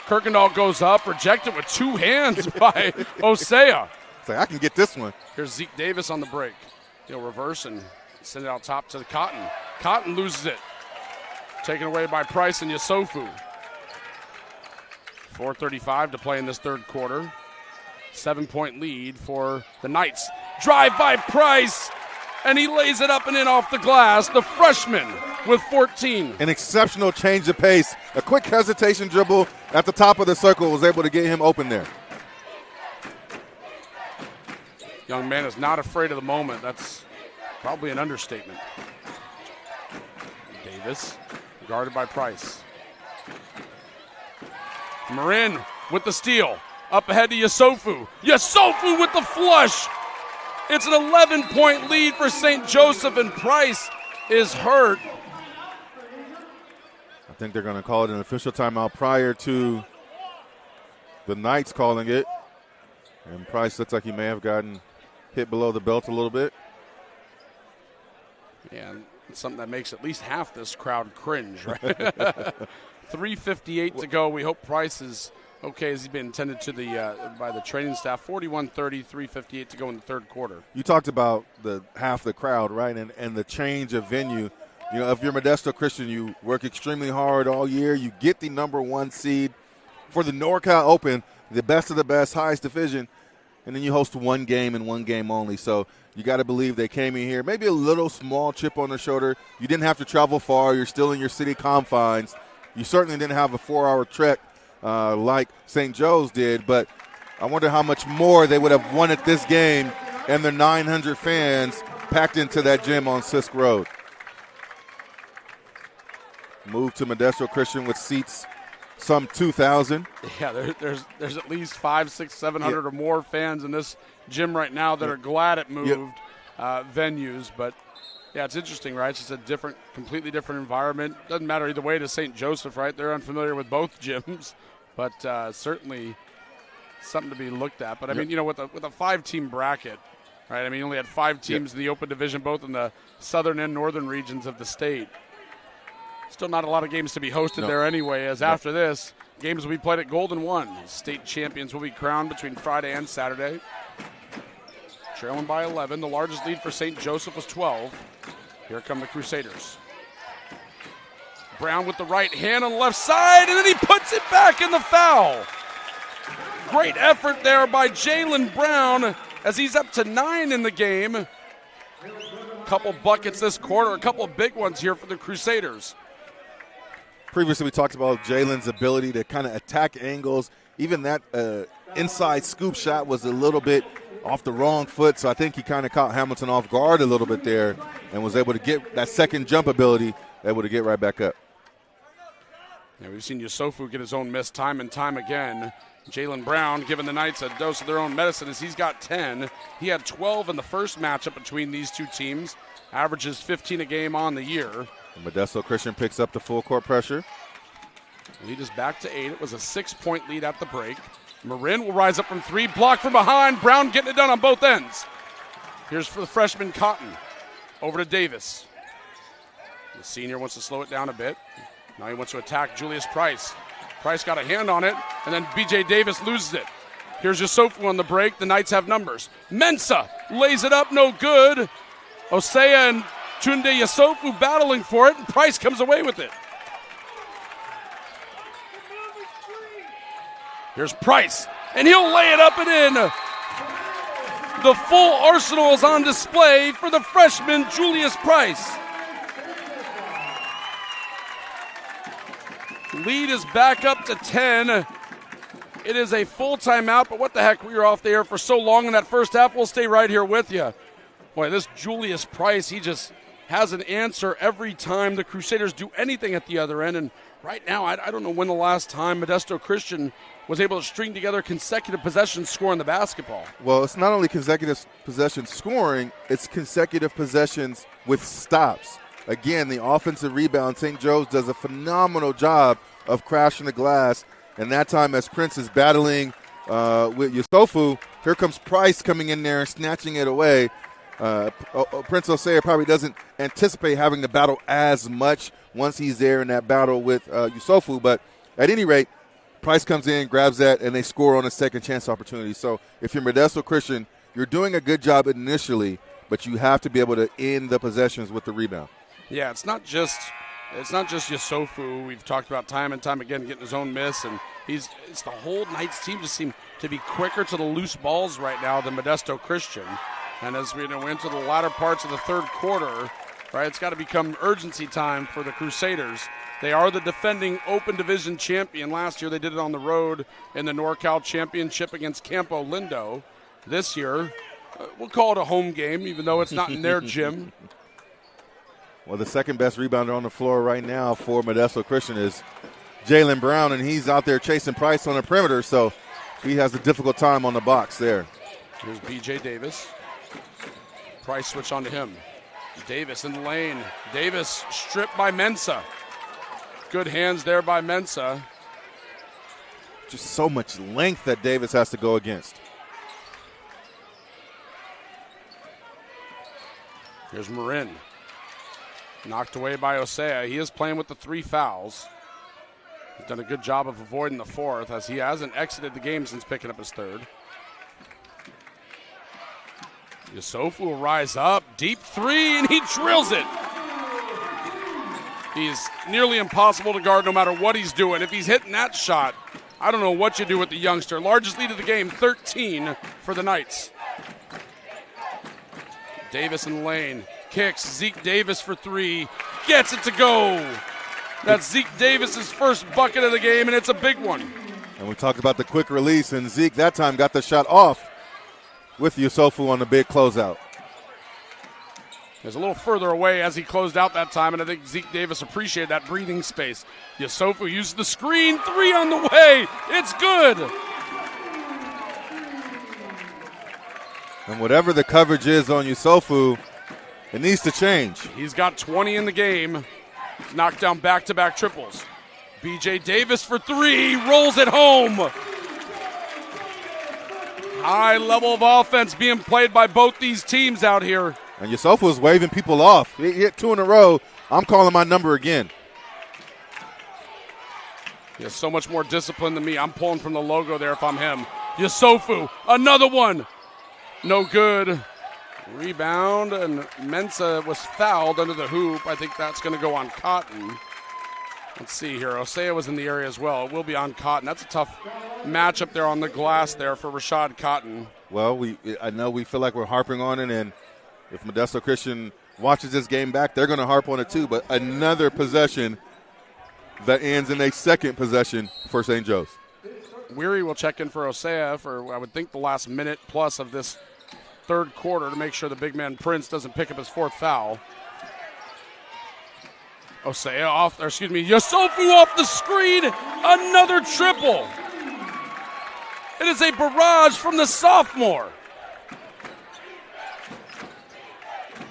Kirkendall goes up, rejected with two hands by Osea. It's like, I can get this one. Here's Zeke Davis on the break. He'll reverse and send it out top to Cotton. Cotton loses it. Taken away by Price and Yusufu. 4:35 to play in this third quarter. 7-point lead for the Knights. Drive by Price, and he lays it up and in off the glass. The freshman with 14. An exceptional change of pace. A quick hesitation dribble at the top of the circle was able to get him open there. Young man is not afraid of the moment. That's probably an understatement. Davis, guarded by Price. Marin with the steal. Up ahead to Yusufu. Yusufu with the flush. It's an 11-point lead for St. Joseph, and Price is hurt. I think they're going to call it an official timeout prior to the Knights calling it. And Price looks like he may have gotten hit below the belt a little bit. Yeah, it's something that makes at least half this crowd cringe, right? 3:58 to go. We hope Price is okay as he's been attended to by the training staff. 41-30, 3:58 to go in the third quarter. You talked about the half the crowd, right, and the change of venue. You know, if you're Modesto Christian, you work extremely hard all year. You get the number one seed for the NorCal Open, the best of the best, highest division, and then you host one game and one game only. So you got to believe they came in here, maybe a little small chip on their shoulder. You didn't have to travel far. You're still in your city confines. You certainly didn't have a 4-hour trek like St. Joe's did, but I wonder how much more they would have wanted this game and their 900 fans packed into that gym on Sisk Road. Move to Modesto Christian with seats some 2,000. Yeah, there's at least 500, 600, 700 or more fans in this gym right now that are glad it moved venues. But, yeah, it's interesting, right? It's just a completely different environment. Doesn't matter either way to St. Joseph, right? They're unfamiliar with both gyms, but certainly something to be looked at. But, I mean, you know, with a 5-team bracket, right? I mean, you only had 5 teams in the Open Division, both in the southern and northern regions of the state. Still not a lot of games to be hosted there anyway, as after this, games will be played at Golden One. State champions will be crowned between Friday and Saturday. Trailing by 11. The largest lead for St. Joseph was 12. Here come the Crusaders. Brown with the right hand on the left side, and then he puts it back in the foul. Great effort there by Jalen Brown as he's up to 9 in the game. couple buckets this quarter, a couple of big ones here for the Crusaders. Previously, we talked about Jalen's ability to kind of attack angles. Even that inside scoop shot was a little bit off the wrong foot, so I think he kind of caught Hamilton off guard a little bit there and was able to get that second jump ability, able to get right back up. Yeah, we've seen Yusofu get his own miss time and time again. Jalen Brown giving the Knights a dose of their own medicine as he's got 10. He had 12 in the first matchup between these two teams, averages 15 a game on the year. And Modesto Christian picks up the full court pressure. Lead is back to 8. It was a 6-point lead at the break. Marin will rise up from 3, blocked from behind. Brown getting it done on both ends. Here's for the freshman Cotton. Over to Davis. The senior wants to slow it down a bit. Now he wants to attack Julius Price. Price got a hand on it, and then B.J. Davis loses it. Here's Yusofu on the break. The Knights have numbers. Mensah lays it up, no good. Osea and Tunde Yusofu battling for it, and Price comes away with it. Here's Price, and he'll lay it up and in. The full arsenal is on display for the freshman Julius Price. Lead is back up to 10. It is a full timeout, but what the heck, we were off the air for so long in that first half. We'll stay right here with you. Boy, this Julius Price, he just has an answer every time the Crusaders do anything at the other end. And right now, I don't know when the last time Modesto Christian was able to string together consecutive possessions scoring the basketball. Well, it's not only consecutive possessions scoring, it's consecutive possessions with stops. Again, the offensive rebound, St. Joe's does a phenomenal job of crashing the glass. And that time as Prince is battling with Yusofu, here comes Price coming in there and snatching it away. Prince Osea probably doesn't anticipate having to battle as much once he's there in that battle with Yusofu. But at any rate, Price comes in, grabs that, and they score on a second chance opportunity. So if you're Modesto Christian, you're doing a good job initially, but you have to be able to end the possessions with the rebound. Yeah, it's not just Yusofu. We've talked about time and time again getting his own miss, and it's the whole Knights team just seem to be quicker to the loose balls right now than Modesto Christian. And as we went to the latter parts of the third quarter, right, it's got to become urgency time for the Crusaders. They are the defending Open Division champion. Last year they did it on the road in the NorCal Championship against Campo Lindo. This year, we'll call it a home game, even though it's not in their gym. Well, the second best rebounder on the floor right now for Modesto Christian is Jalen Brown, and he's out there chasing Price on the perimeter, so he has a difficult time on the box there. Here's B.J. Davis. Price switch on to him. Davis in the lane. Davis stripped by Mensah. Good hands there by Mensah. Just so much length that Davis has to go against. Here's Marin. Knocked away by Osea. He is playing with the 3 fouls. He's done a good job of avoiding the 4th as he hasn't exited the game since picking up his 3rd. Yusofu will rise up. Deep 3, and he drills it. He's nearly impossible to guard no matter what he's doing. If he's hitting that shot, I don't know what you do with the youngster. Largest lead of the game, 13 for the Knights. Davis in the lane. Kicks. Zeke Davis for 3. Gets it to go. That's Zeke Davis's first bucket of the game, and it's a big one. And we talked about the quick release, and Zeke that time got the shot off with Yusofu on the big closeout. He's a little further away as he closed out that time, and I think Zeke Davis appreciated that breathing space. Yusofu used the screen. 3 on the way. It's good. And whatever the coverage is on Yusofu, it needs to change. He's got 20 in the game. Knocked down back-to-back triples. B.J. Davis for 3. Rolls it home. High level of offense being played by both these teams out here. And Yusofu was waving people off. He hit 2 in a row. I'm calling my number again. He has so much more discipline than me. I'm pulling from the logo there if I'm him. Yusofu, another one. No good. Rebound, and Mensah was fouled under the hoop. I think that's going to go on Cotton. Let's see here. Osea was in the area as well. It will be on Cotton. That's a tough matchup there on the glass there for Rashad Cotton. Well, I know we feel like we're harping on it, and if Modesto Christian watches this game back, they're going to harp on it too. But another possession that ends in a second possession for St. Joe's. Weary will check in for Osea for, I would think, the last minute plus of this third quarter to make sure the big man Prince doesn't pick up his fourth foul. Yosofu off the screen, another triple. It is a barrage from the sophomore.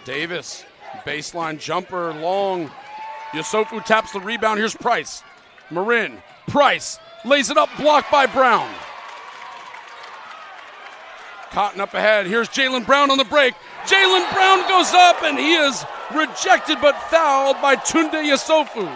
Davis, baseline jumper, long. Yosofu taps the rebound. Here's Price. Marin, Price lays it up, blocked by Brown. Cotton up ahead. Here's Jaylen Brown on the break. Jaylen Brown goes up, and he is rejected but fouled by Tunde Yosofu.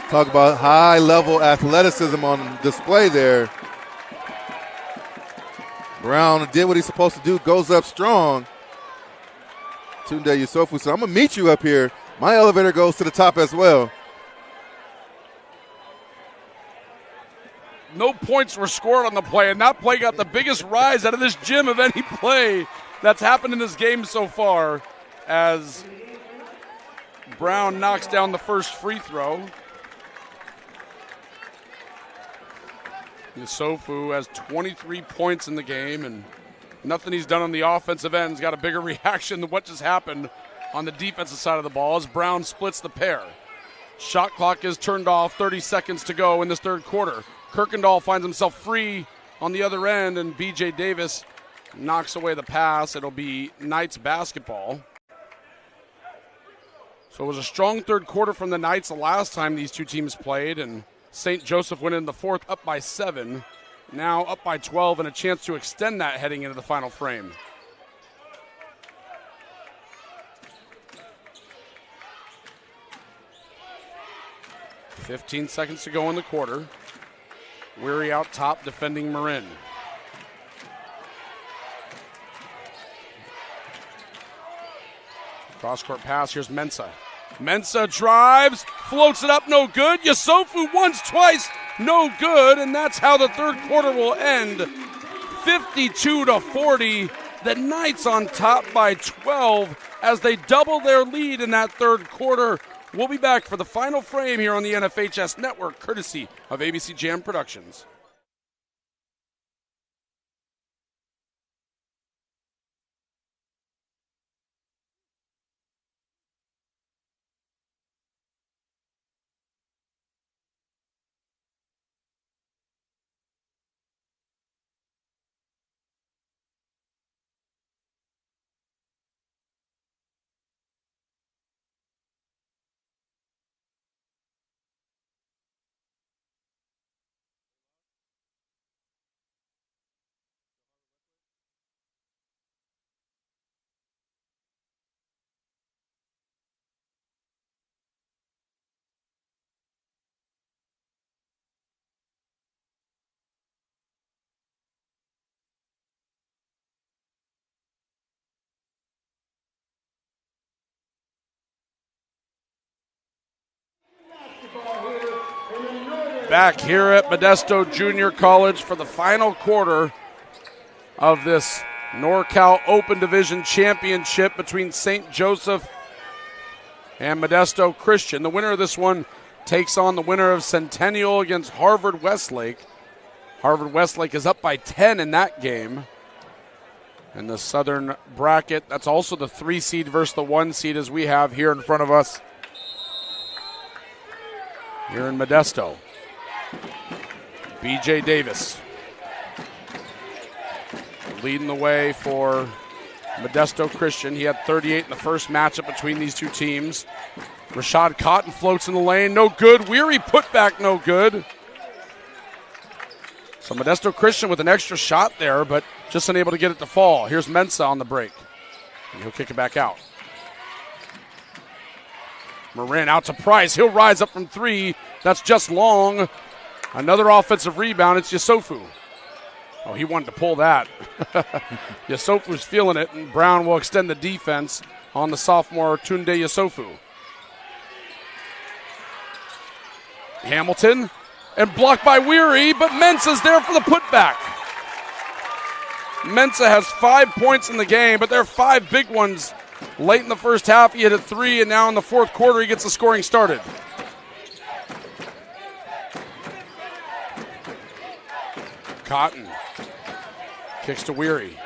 Talk about high-level athleticism on display there. Brown did what he's supposed to do, goes up strong. Tunde Yosofu said, I'm going to meet you up here. My elevator goes to the top as well. No points were scored on the play, and that play got the biggest rise out of this gym of any play that's happened in this game so far, as Brown knocks down the first free throw. Yosofu has 23 points in the game, and nothing he's done on the offensive end has got a bigger reaction than what just happened on the defensive side of the ball as Brown splits the pair. Shot clock is turned off, 30 seconds to go in this third quarter. Kirkendall finds himself free on the other end, and B.J. Davis knocks away the pass. It'll be Knights basketball. So it was a strong third quarter from the Knights the last time these two teams played, and St. Joseph went in the fourth up by 7, now up by 12, and a chance to extend that heading into the final frame. .15 seconds to go in the quarter. Weary out top defending Marin. Cross-court pass, here's Mensah. Mensah drives, floats it up, no good. Yosofu once, twice, no good, and that's how the third quarter will end. 52-40. The Knights on top by 12 as they double their lead in that third quarter. We'll be back for the final frame here on the NFHS Network, courtesy of ABC Jam Productions. Back here at Modesto Junior College for the final quarter of this NorCal Open Division Championship between St. Joseph and Modesto Christian. The winner of this one takes on the winner of Centennial against Harvard Westlake. Harvard Westlake is up by 10 in that game. And the Southern bracket, that's also the 3 seed versus the 1 seed as we have here in front of us here in Modesto. B.J. Davis leading the way for Modesto Christian. He had 38 in the first matchup between these two teams. Rashad Cotton floats in the lane, no good. Weary putback, no good. So Modesto Christian with an extra shot there, but just unable to get it to fall. Here's Mensah on the break, and he'll kick it back out. Marin out to Price. He'll rise up from 3. That's just long. Another offensive rebound. It's Yosofu. Oh, he wanted to pull that. Yosofu's feeling it, and Brown will extend the defense on the sophomore Tunde Yosofu. Hamilton, and blocked by Weary, but Mensah's there for the putback. Mensah has 5 points in the game, but there are 5 big ones. Late in the first half, he hit a 3, and now in the fourth quarter, he gets the scoring started. Cotton kicks to Weary.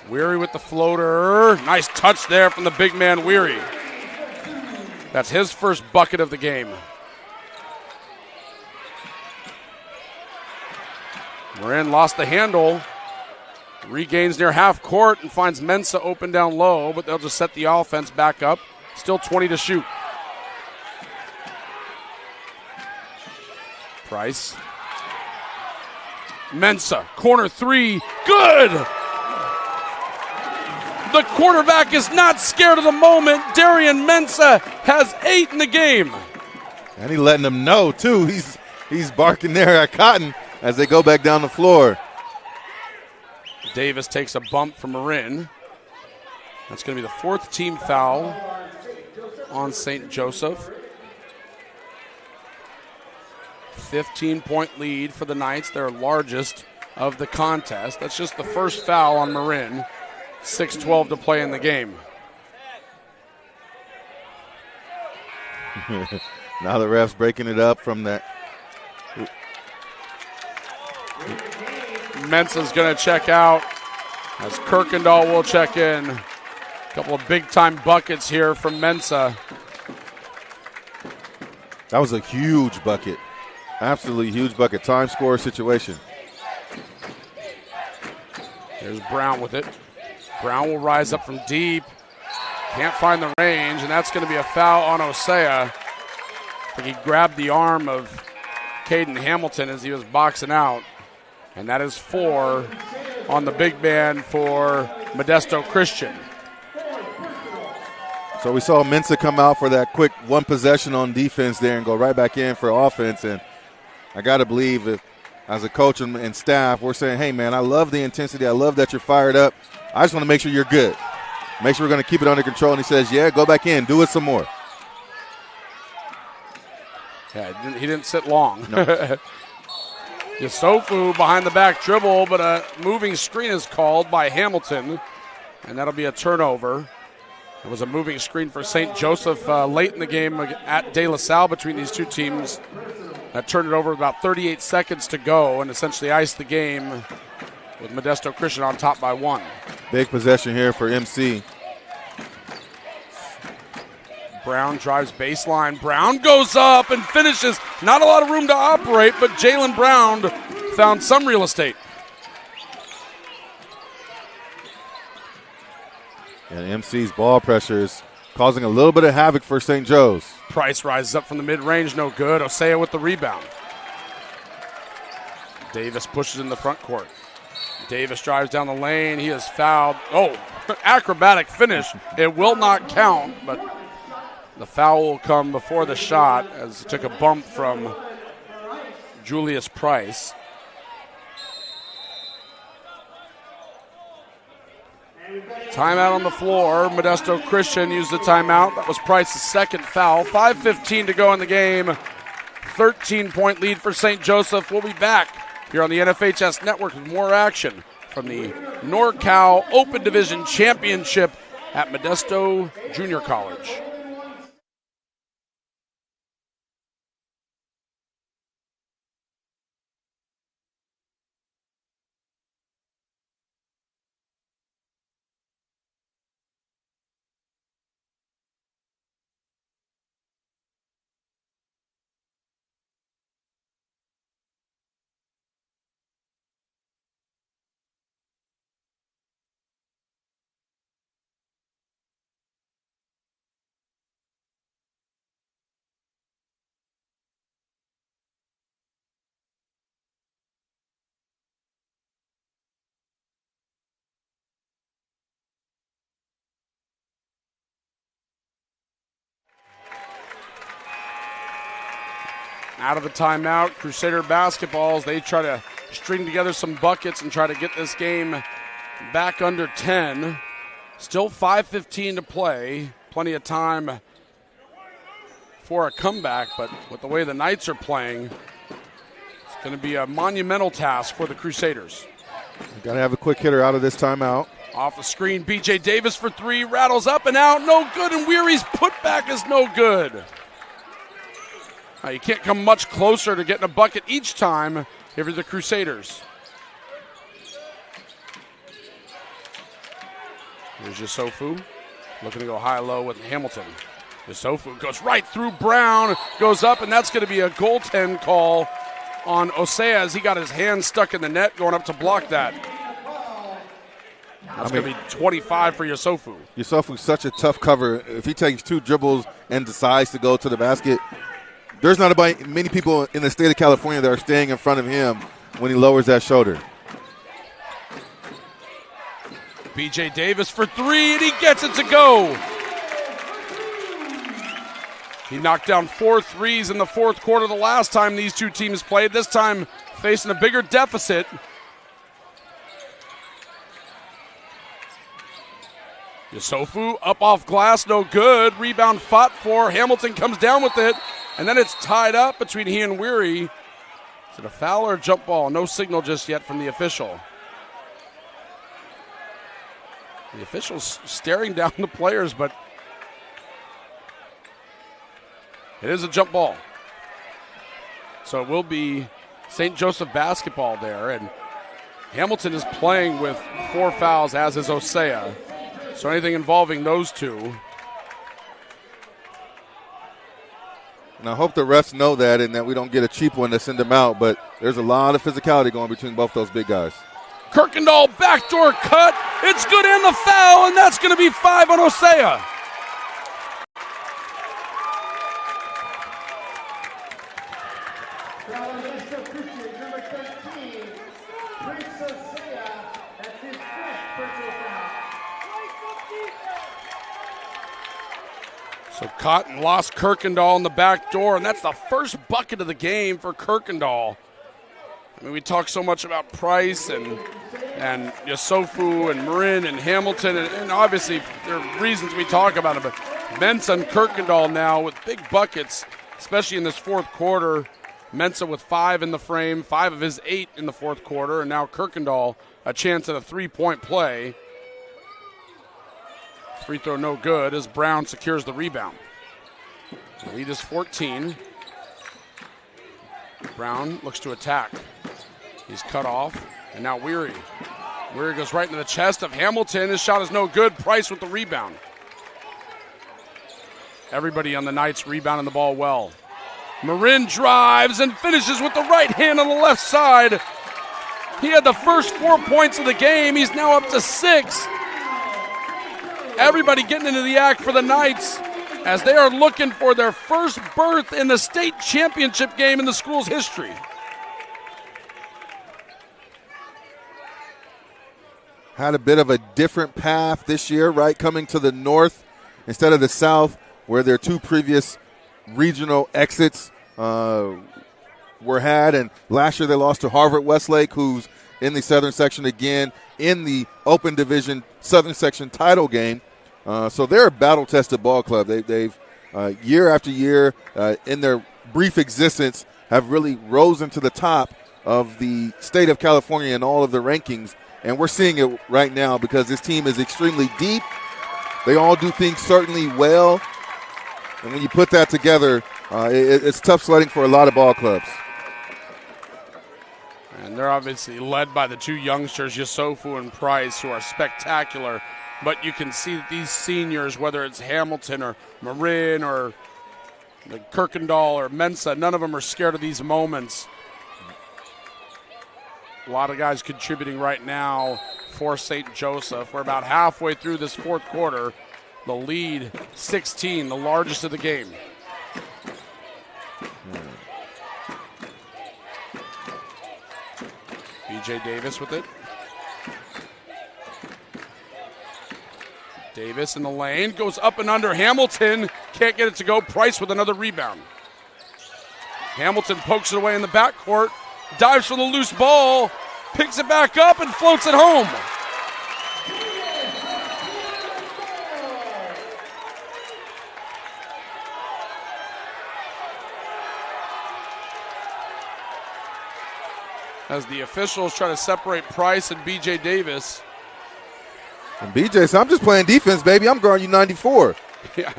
Weary with the floater. Nice touch there from the big man, Weary. That's his first bucket of the game. Marin lost the handle. Regains near half court and finds Mensah open down low, but they'll just set the offense back up. Still 20 to shoot. Price. Mensah, corner 3, good! The quarterback is not scared of the moment. Darian Mensah has 8 in the game. And he's letting them know, too. He's barking there at Cotton as they go back down the floor. Davis takes a bump from Marin. That's going to be the 4th team foul on St. Joseph. 15-point lead for the Knights, their largest of the contest. That's just the first foul on Marin. 6:12 to play in the game. Now the ref's breaking it up from that. Mensah's going to check out as Kirkendall will check in. A couple of big-time buckets here from Mensah. That was a huge bucket. Absolutely huge bucket. Time score situation. There's Brown with it. Brown will rise up from deep. Can't find the range, and that's going to be a foul on Osea. I think he grabbed the arm of Caden Hamilton as he was boxing out. And that is 4 on the big man for Modesto Christian. So we saw Mensah come out for that quick one possession on defense there and go right back in for offense. And I got to believe that as a coach and staff, we're saying, hey, man, I love the intensity. I love that you're fired up. I just want to make sure you're good. Make sure we're going to keep it under control. And he says, yeah, go back in. Do it some more. Yeah, he didn't sit long. No. Yusofu behind the back dribble, but a moving screen is called by Hamilton, and that'll be a turnover. It was a moving screen for St. Joseph late in the game at De La Salle between these two teams. That turned it over with about 38 seconds to go and essentially iced the game with Modesto Christian on top by 1. Big possession here for MC. Brown drives baseline. Brown goes up and finishes. Not a lot of room to operate, but Jalen Brown found some real estate. And MC's ball pressure is causing a little bit of havoc for St. Joe's. Price rises up from the mid-range, no good. Osea with the rebound. Davis pushes in the front court. Davis drives down the lane. He is fouled. Oh, acrobatic finish. It will not count, but the foul will come before the shot as it took a bump from Julius Price. Timeout on the floor. Modesto Christian used the timeout. That was Price's second foul. 5:15 to go in the game. 13-point lead for St. Joseph. We'll be back here on the NFHS Network with more action from the NorCal Open Division Championship at Modesto Junior College. Out of the timeout, Crusader basketballs, they try to string together some buckets and try to get this game back under 10. Still 5:15 to play. Plenty of time for a comeback, but with the way the Knights are playing, it's going to be a monumental task for the Crusaders. Got to have a quick hitter out of this timeout. Off the screen, B.J. Davis for three, rattles up and out, no good, and Weary's putback is no good. Now, you can't come much closer to getting a bucket each time if you're the Crusaders. Here's Yusofu, looking to go high-low with Hamilton. Yusofu goes right through Brown, goes up, and that's going to be a goaltend call on Osea as he got his hand stuck in the net going up to block that. That's going to be 25 for Yusofu. Yusofu's such a tough cover. If he takes two dribbles and decides to go to the basket, there's not many people in the state of California that are staying in front of him when he lowers that shoulder. B.J. Davis for three, and he gets it to go. He knocked down 4 threes in the fourth quarter the last time these two teams played, this time facing a bigger deficit. Yusofu up off glass, no good. Rebound fought for. Hamilton comes down with it, and then it's tied up between he and Weary. Is it a foul or a jump ball? No signal just yet from the official. The official's staring down the players, but it is a jump ball. So it will be St. Joseph basketball there, and Hamilton is playing with 4 fouls, as is Osea. So anything involving those two. And I hope the refs know that and that we don't get a cheap one to send them out, but there's a lot of physicality going between both those big guys. Kirkendall backdoor cut. It's good and the foul, and that's going to be 5 on Osea. So Cotton lost Kirkendall in the back door, and that's the first bucket of the game for Kirkendall. I mean, we talk so much about Price and Yusofu and Marin and Hamilton, and obviously there are reasons we talk about it, but Mensah and Kirkendall now with big buckets, especially in this fourth quarter. Mensah with 5 in the frame, 5 of his 8 in the fourth quarter, and now Kirkendall a chance at a 3-point play. Free throw no good as Brown secures the rebound. The lead is 14. Brown looks to attack. He's cut off, and now Weary. Weary goes right into the chest of Hamilton. His shot is no good. Price with the rebound. Everybody on the Knights rebounding the ball well. Marin drives and finishes with the right hand on the left side. He had the first 4 points of the game. He's now up to 6. Everybody getting into the act for the Knights as they are looking for their first berth in the state championship game in the school's history. Had a bit of a different path this year, right? Coming to the north instead of the south, where their 2 previous regional exits were had. And last year they lost to Harvard Westlake, who's in the Southern Section again in the Open Division Southern Section title game. So they're a battle-tested ball club. They've year after year in their brief existence have really risen to the top of the state of California in all of the rankings. And we're seeing it right now because this team is extremely deep. They all do things certainly well. And when you put that together, it's tough sledding for a lot of ball clubs. And they're obviously led by the 2 youngsters, Yusofu and Price, who are spectacular. But you can see that these seniors, whether it's Hamilton or Marin or Kirkendall or Mensah, none of them are scared of these moments. A lot of guys contributing right now for St. Joseph. We're about halfway through this fourth quarter. The lead, 16, the largest of the game. B.J. Davis with it. Davis in the lane, goes up and under. Hamilton can't get it to go. Price with another rebound. Hamilton pokes it away in the backcourt, dives for the loose ball, picks it back up and floats it home. as the officials try to separate Price and B.J. Davis. And BJ said, I'm just playing defense, baby. I'm guarding you 94. Yeah,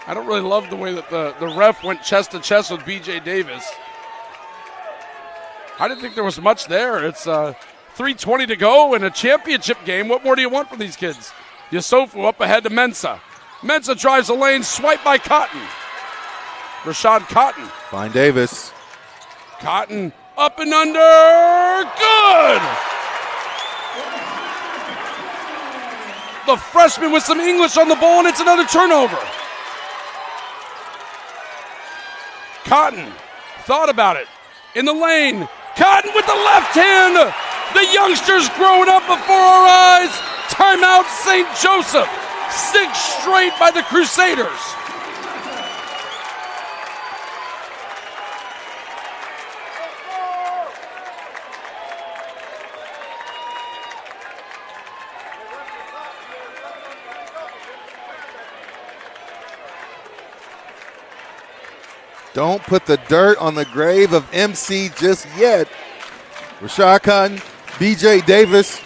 I don't really love the way that the ref went chest to chest with B.J. Davis. I didn't think there was much there. It's 3:20 to go in a championship game. What more do you want from these kids? Yusufu up ahead to Mensah. Mensah drives the lane, swipe by Cotton. Rashad Cotton. Find Davis. Cotton up and under. Good! The freshman with some English on the ball, and it's another turnover. Cotton thought about it. In the lane. Cotton with the left hand. The youngsters growing up before our eyes. Timeout St. Joseph. 6 straight by the Crusaders. Don't put the dirt on the grave of MC just yet. Rashad Cotton, B.J. Davis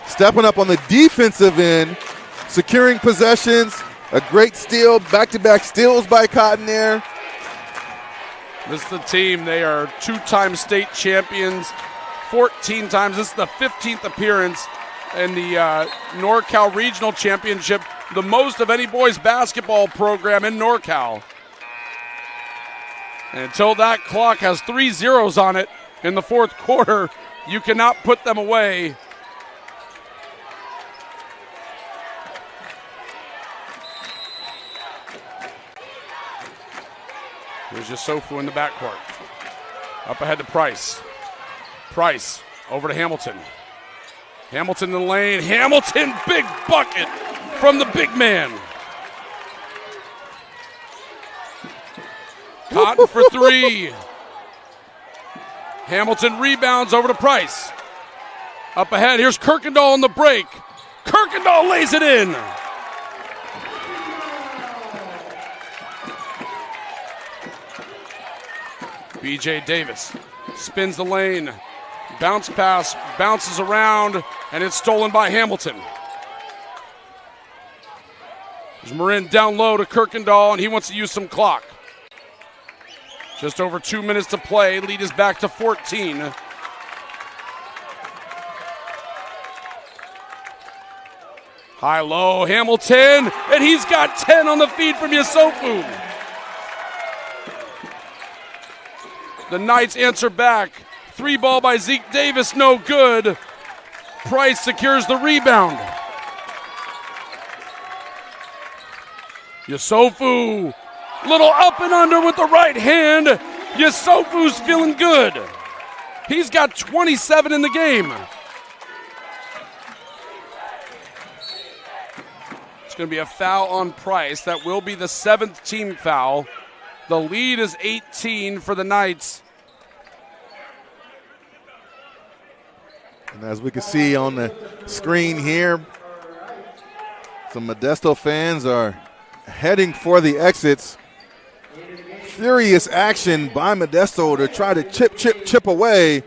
stepping up on the defensive end, securing possessions, a great steal, back-to-back steals by Cotton there. This is the team. They are 2-time state champions, 14 times. This is the 15th appearance in the NorCal Regional Championship, the most of any boys basketball program in NorCal. And until that clock has 3 zeros on it in the fourth quarter, you cannot put them away. Here's Yusufu in the backcourt. Up ahead to Price. Price over to Hamilton. Hamilton in the lane. Hamilton, big bucket from the big man. Cotton for 3. Hamilton rebounds over to Price. Up ahead, here's Kirkendall on the break. Kirkendall lays it in. B.J. Davis spins the lane. Bounce pass, bounces around, and it's stolen by Hamilton. There's Marin down low to Kirkendall, and he wants to use some clock. Just over 2 minutes to play. Lead is back to 14. High-low, Hamilton, and he's got 10 on the feed from Yusufu. The Knights answer back. 3 ball by Zeke Davis, no good. Price secures the rebound. Yusufu, little up and under with the right hand. Yusufu's feeling good. He's got 27 in the game. It's going to be a foul on Price. That will be the 7th team foul. The lead is 18 for the Knights. And as we can see on the screen here, some Modesto fans are heading for the exits. Furious action by Modesto to try to chip away,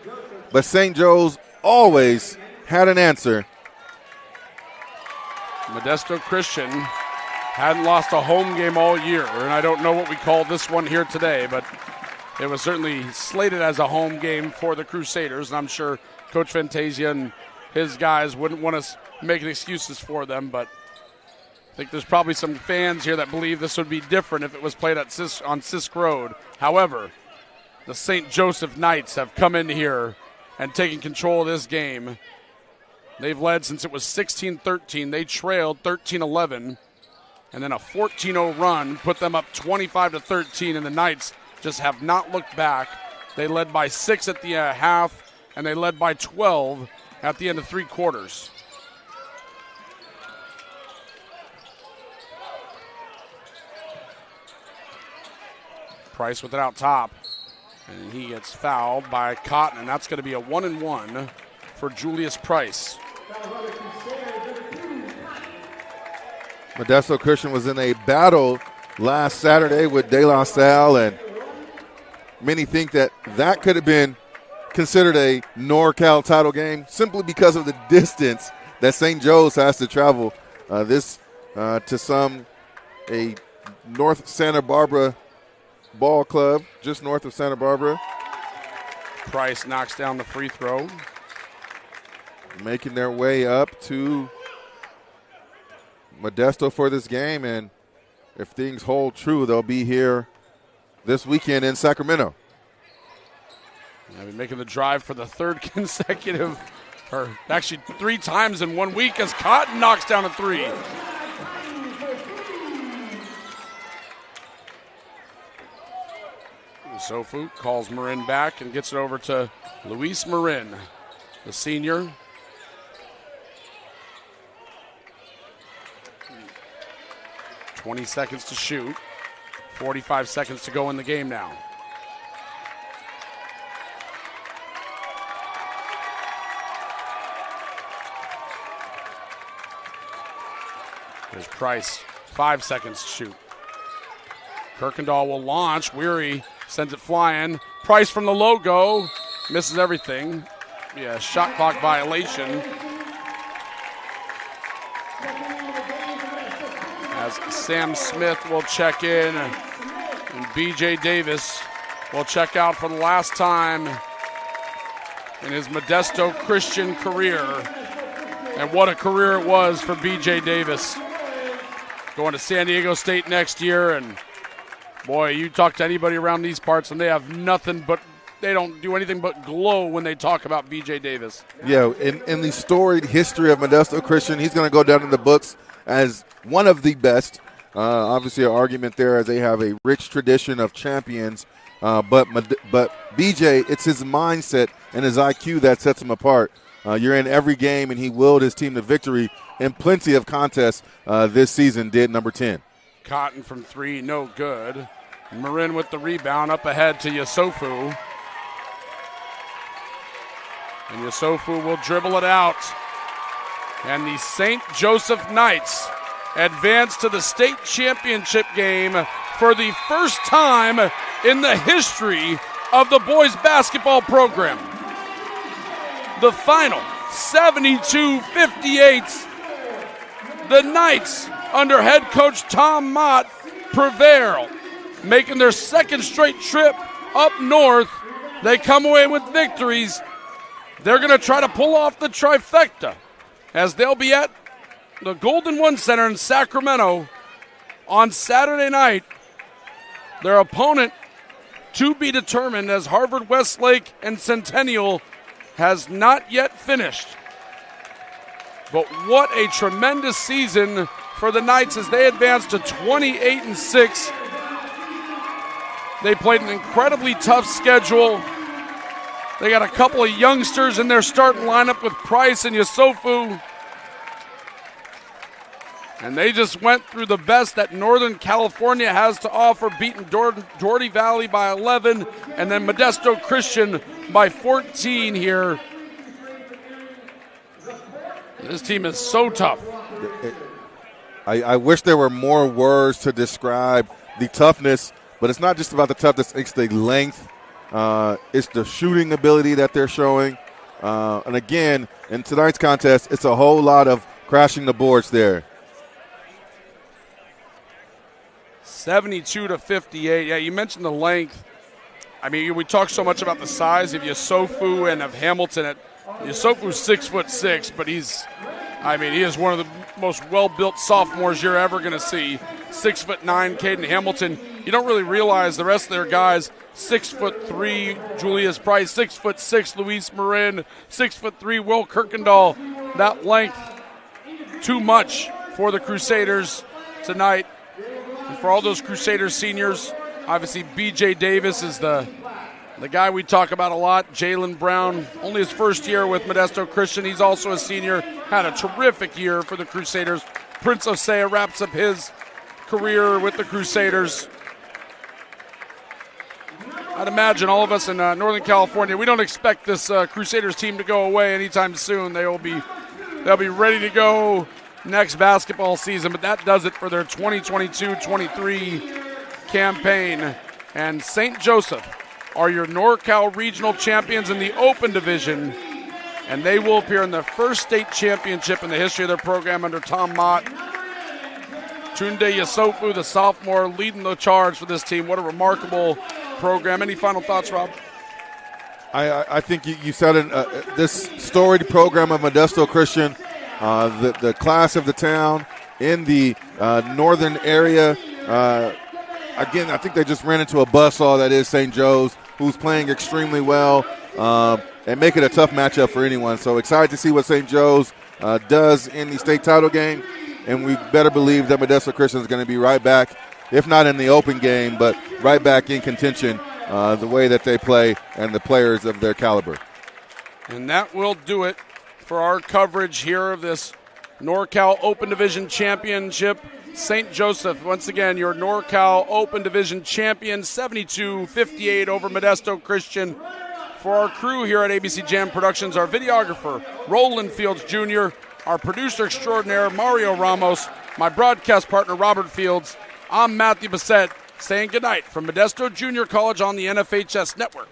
but St. Joe's always had an answer. Modesto Christian hadn't lost a home game all year, and I don't know what we call this one here today, but it was certainly slated as a home game for the Crusaders, and I'm sure Coach Fantasia and his guys wouldn't want us making excuses for them, but I think there's probably some fans here that believe this would be different if it was played at on Sisk Road. However, the St. Joseph Knights have come in here and taken control of this game. They've led since it was 16-13. They trailed 13-11, and then a 14-0 run put them up 25-13, and the Knights just have not looked back. They led by 6 at the half, and they led by 12 at the end of 3 quarters. Price with it out top, and he gets fouled by Cotton, and that's going to be a 1-and-1 for Julius Price. Modesto Christian was in a battle last Saturday with De La Salle, and many think that could have been considered a NorCal title game simply because of the distance that St. Joe's has to travel. To some, a North Santa Barbara ball club, just north of Santa Barbara. Price knocks down the free throw. Making their way up to Modesto for this game, and if things hold true, they'll be here this weekend in Sacramento. They'll be making the drive for the third consecutive, or actually 3 times in 1 week, as Cotton knocks down a 3. Sofu calls Marin back and gets it over to Luis Marin, the senior. "20 seconds to shoot. 45 seconds to go in the game now. There's Price. 5 seconds to shoot. Kirkendall will launch. Weary sends it flying. Price from the logo. Misses everything. Yeah, shot clock violation. As Sam Smith will check in, and B.J. Davis will check out for the last time in his Modesto Christian career. And what a career it was for B.J. Davis. Going to San Diego State next year, and boy, you talk to anybody around these parts and they have nothing but, they don't do anything but glow when they talk about B.J. Davis. Yeah, in the storied history of Modesto Christian, he's going to go down in the books as one of the best. Obviously, an argument there as they have a rich tradition of champions. But BJ, it's his mindset and his IQ that sets him apart. You're in every game, and he willed his team to victory in plenty of contests this season, did number 10. Cotton from 3, no good. Marin with the rebound, up ahead to Yusufu. And Yusufu will dribble it out. And the St. Joseph Knights advance to the state championship game for the first time in the history of the boys basketball program. The final, 72-58. The Knights, under head coach Tom Mott, prevail, making their second straight trip up north. They come away with victories. They're going to try to pull off the trifecta as they'll be at the Golden One Center in Sacramento on Saturday night. Their opponent to be determined, as Harvard Westlake and Centennial has not yet finished. But what a tremendous season for the Knights as they advance to 28-6. They played an incredibly tough schedule. They got a couple of youngsters in their starting lineup with Price and Yusufu. And they just went through the best that Northern California has to offer, beating Doherty Valley by 11 and then Modesto Christian by 14 here. This team is so tough. I wish there were more words to describe the toughness, but it's not just about the toughness, it's the length. It's the shooting ability that they're showing. And again, in tonight's contest, it's a whole lot of crashing the boards there. 72-58. Yeah, you mentioned the length. I mean, we talk so much about the size of Yusufu and of Hamilton. Yusufu's 6'6", but he is one of the most well-built sophomores you're ever going to see. 6'9", Caden Hamilton. You don't really realize the rest of their guys. 6'3", Julius Price. 6'6", Luis Marin. 6'3", Will Kirkendall. That length, too much for the Crusaders tonight. And for all those Crusaders seniors, obviously B.J. Davis is the guy we talk about a lot. Jalen Brown, only his first year with Modesto Christian. He's also a senior. Had a terrific year for the Crusaders. Prince Osea wraps up his career with the Crusaders. I'd imagine all of us in Northern California, we don't expect this Crusaders team to go away anytime soon. They'll be ready to go next basketball season, but that does it for their 2022-23 campaign. And St. Joseph are your NorCal regional champions in the open division, and they will appear in the first state championship in the history of their program under Tom Mott. Tunde Yasofu, the sophomore, leading the charge for this team. What a remarkable program. Any final thoughts, Rob? I think you said it. This storied program of Modesto Christian, the class of the town in the northern area. Again, I think they just ran into a buzzsaw that is St. Joe's, who's playing extremely well and make it a tough matchup for anyone. So excited to see what St. Joe's does in the state title game. And we better believe that Modesto Christian is going to be right back, if not in the open game, but right back in contention the way that they play and the players of their caliber. And that will do it for our coverage here of this NorCal Open Division Championship. St. Joseph, once again, your NorCal Open Division champion, 72-58 over Modesto Christian. For our crew here at ABC Jam Productions, our videographer, Roland Fields Jr., our producer extraordinaire, Mario Ramos, my broadcast partner, Robert Fields, I'm Matthew Bissett, saying goodnight from Modesto Junior College on the NFHS Network.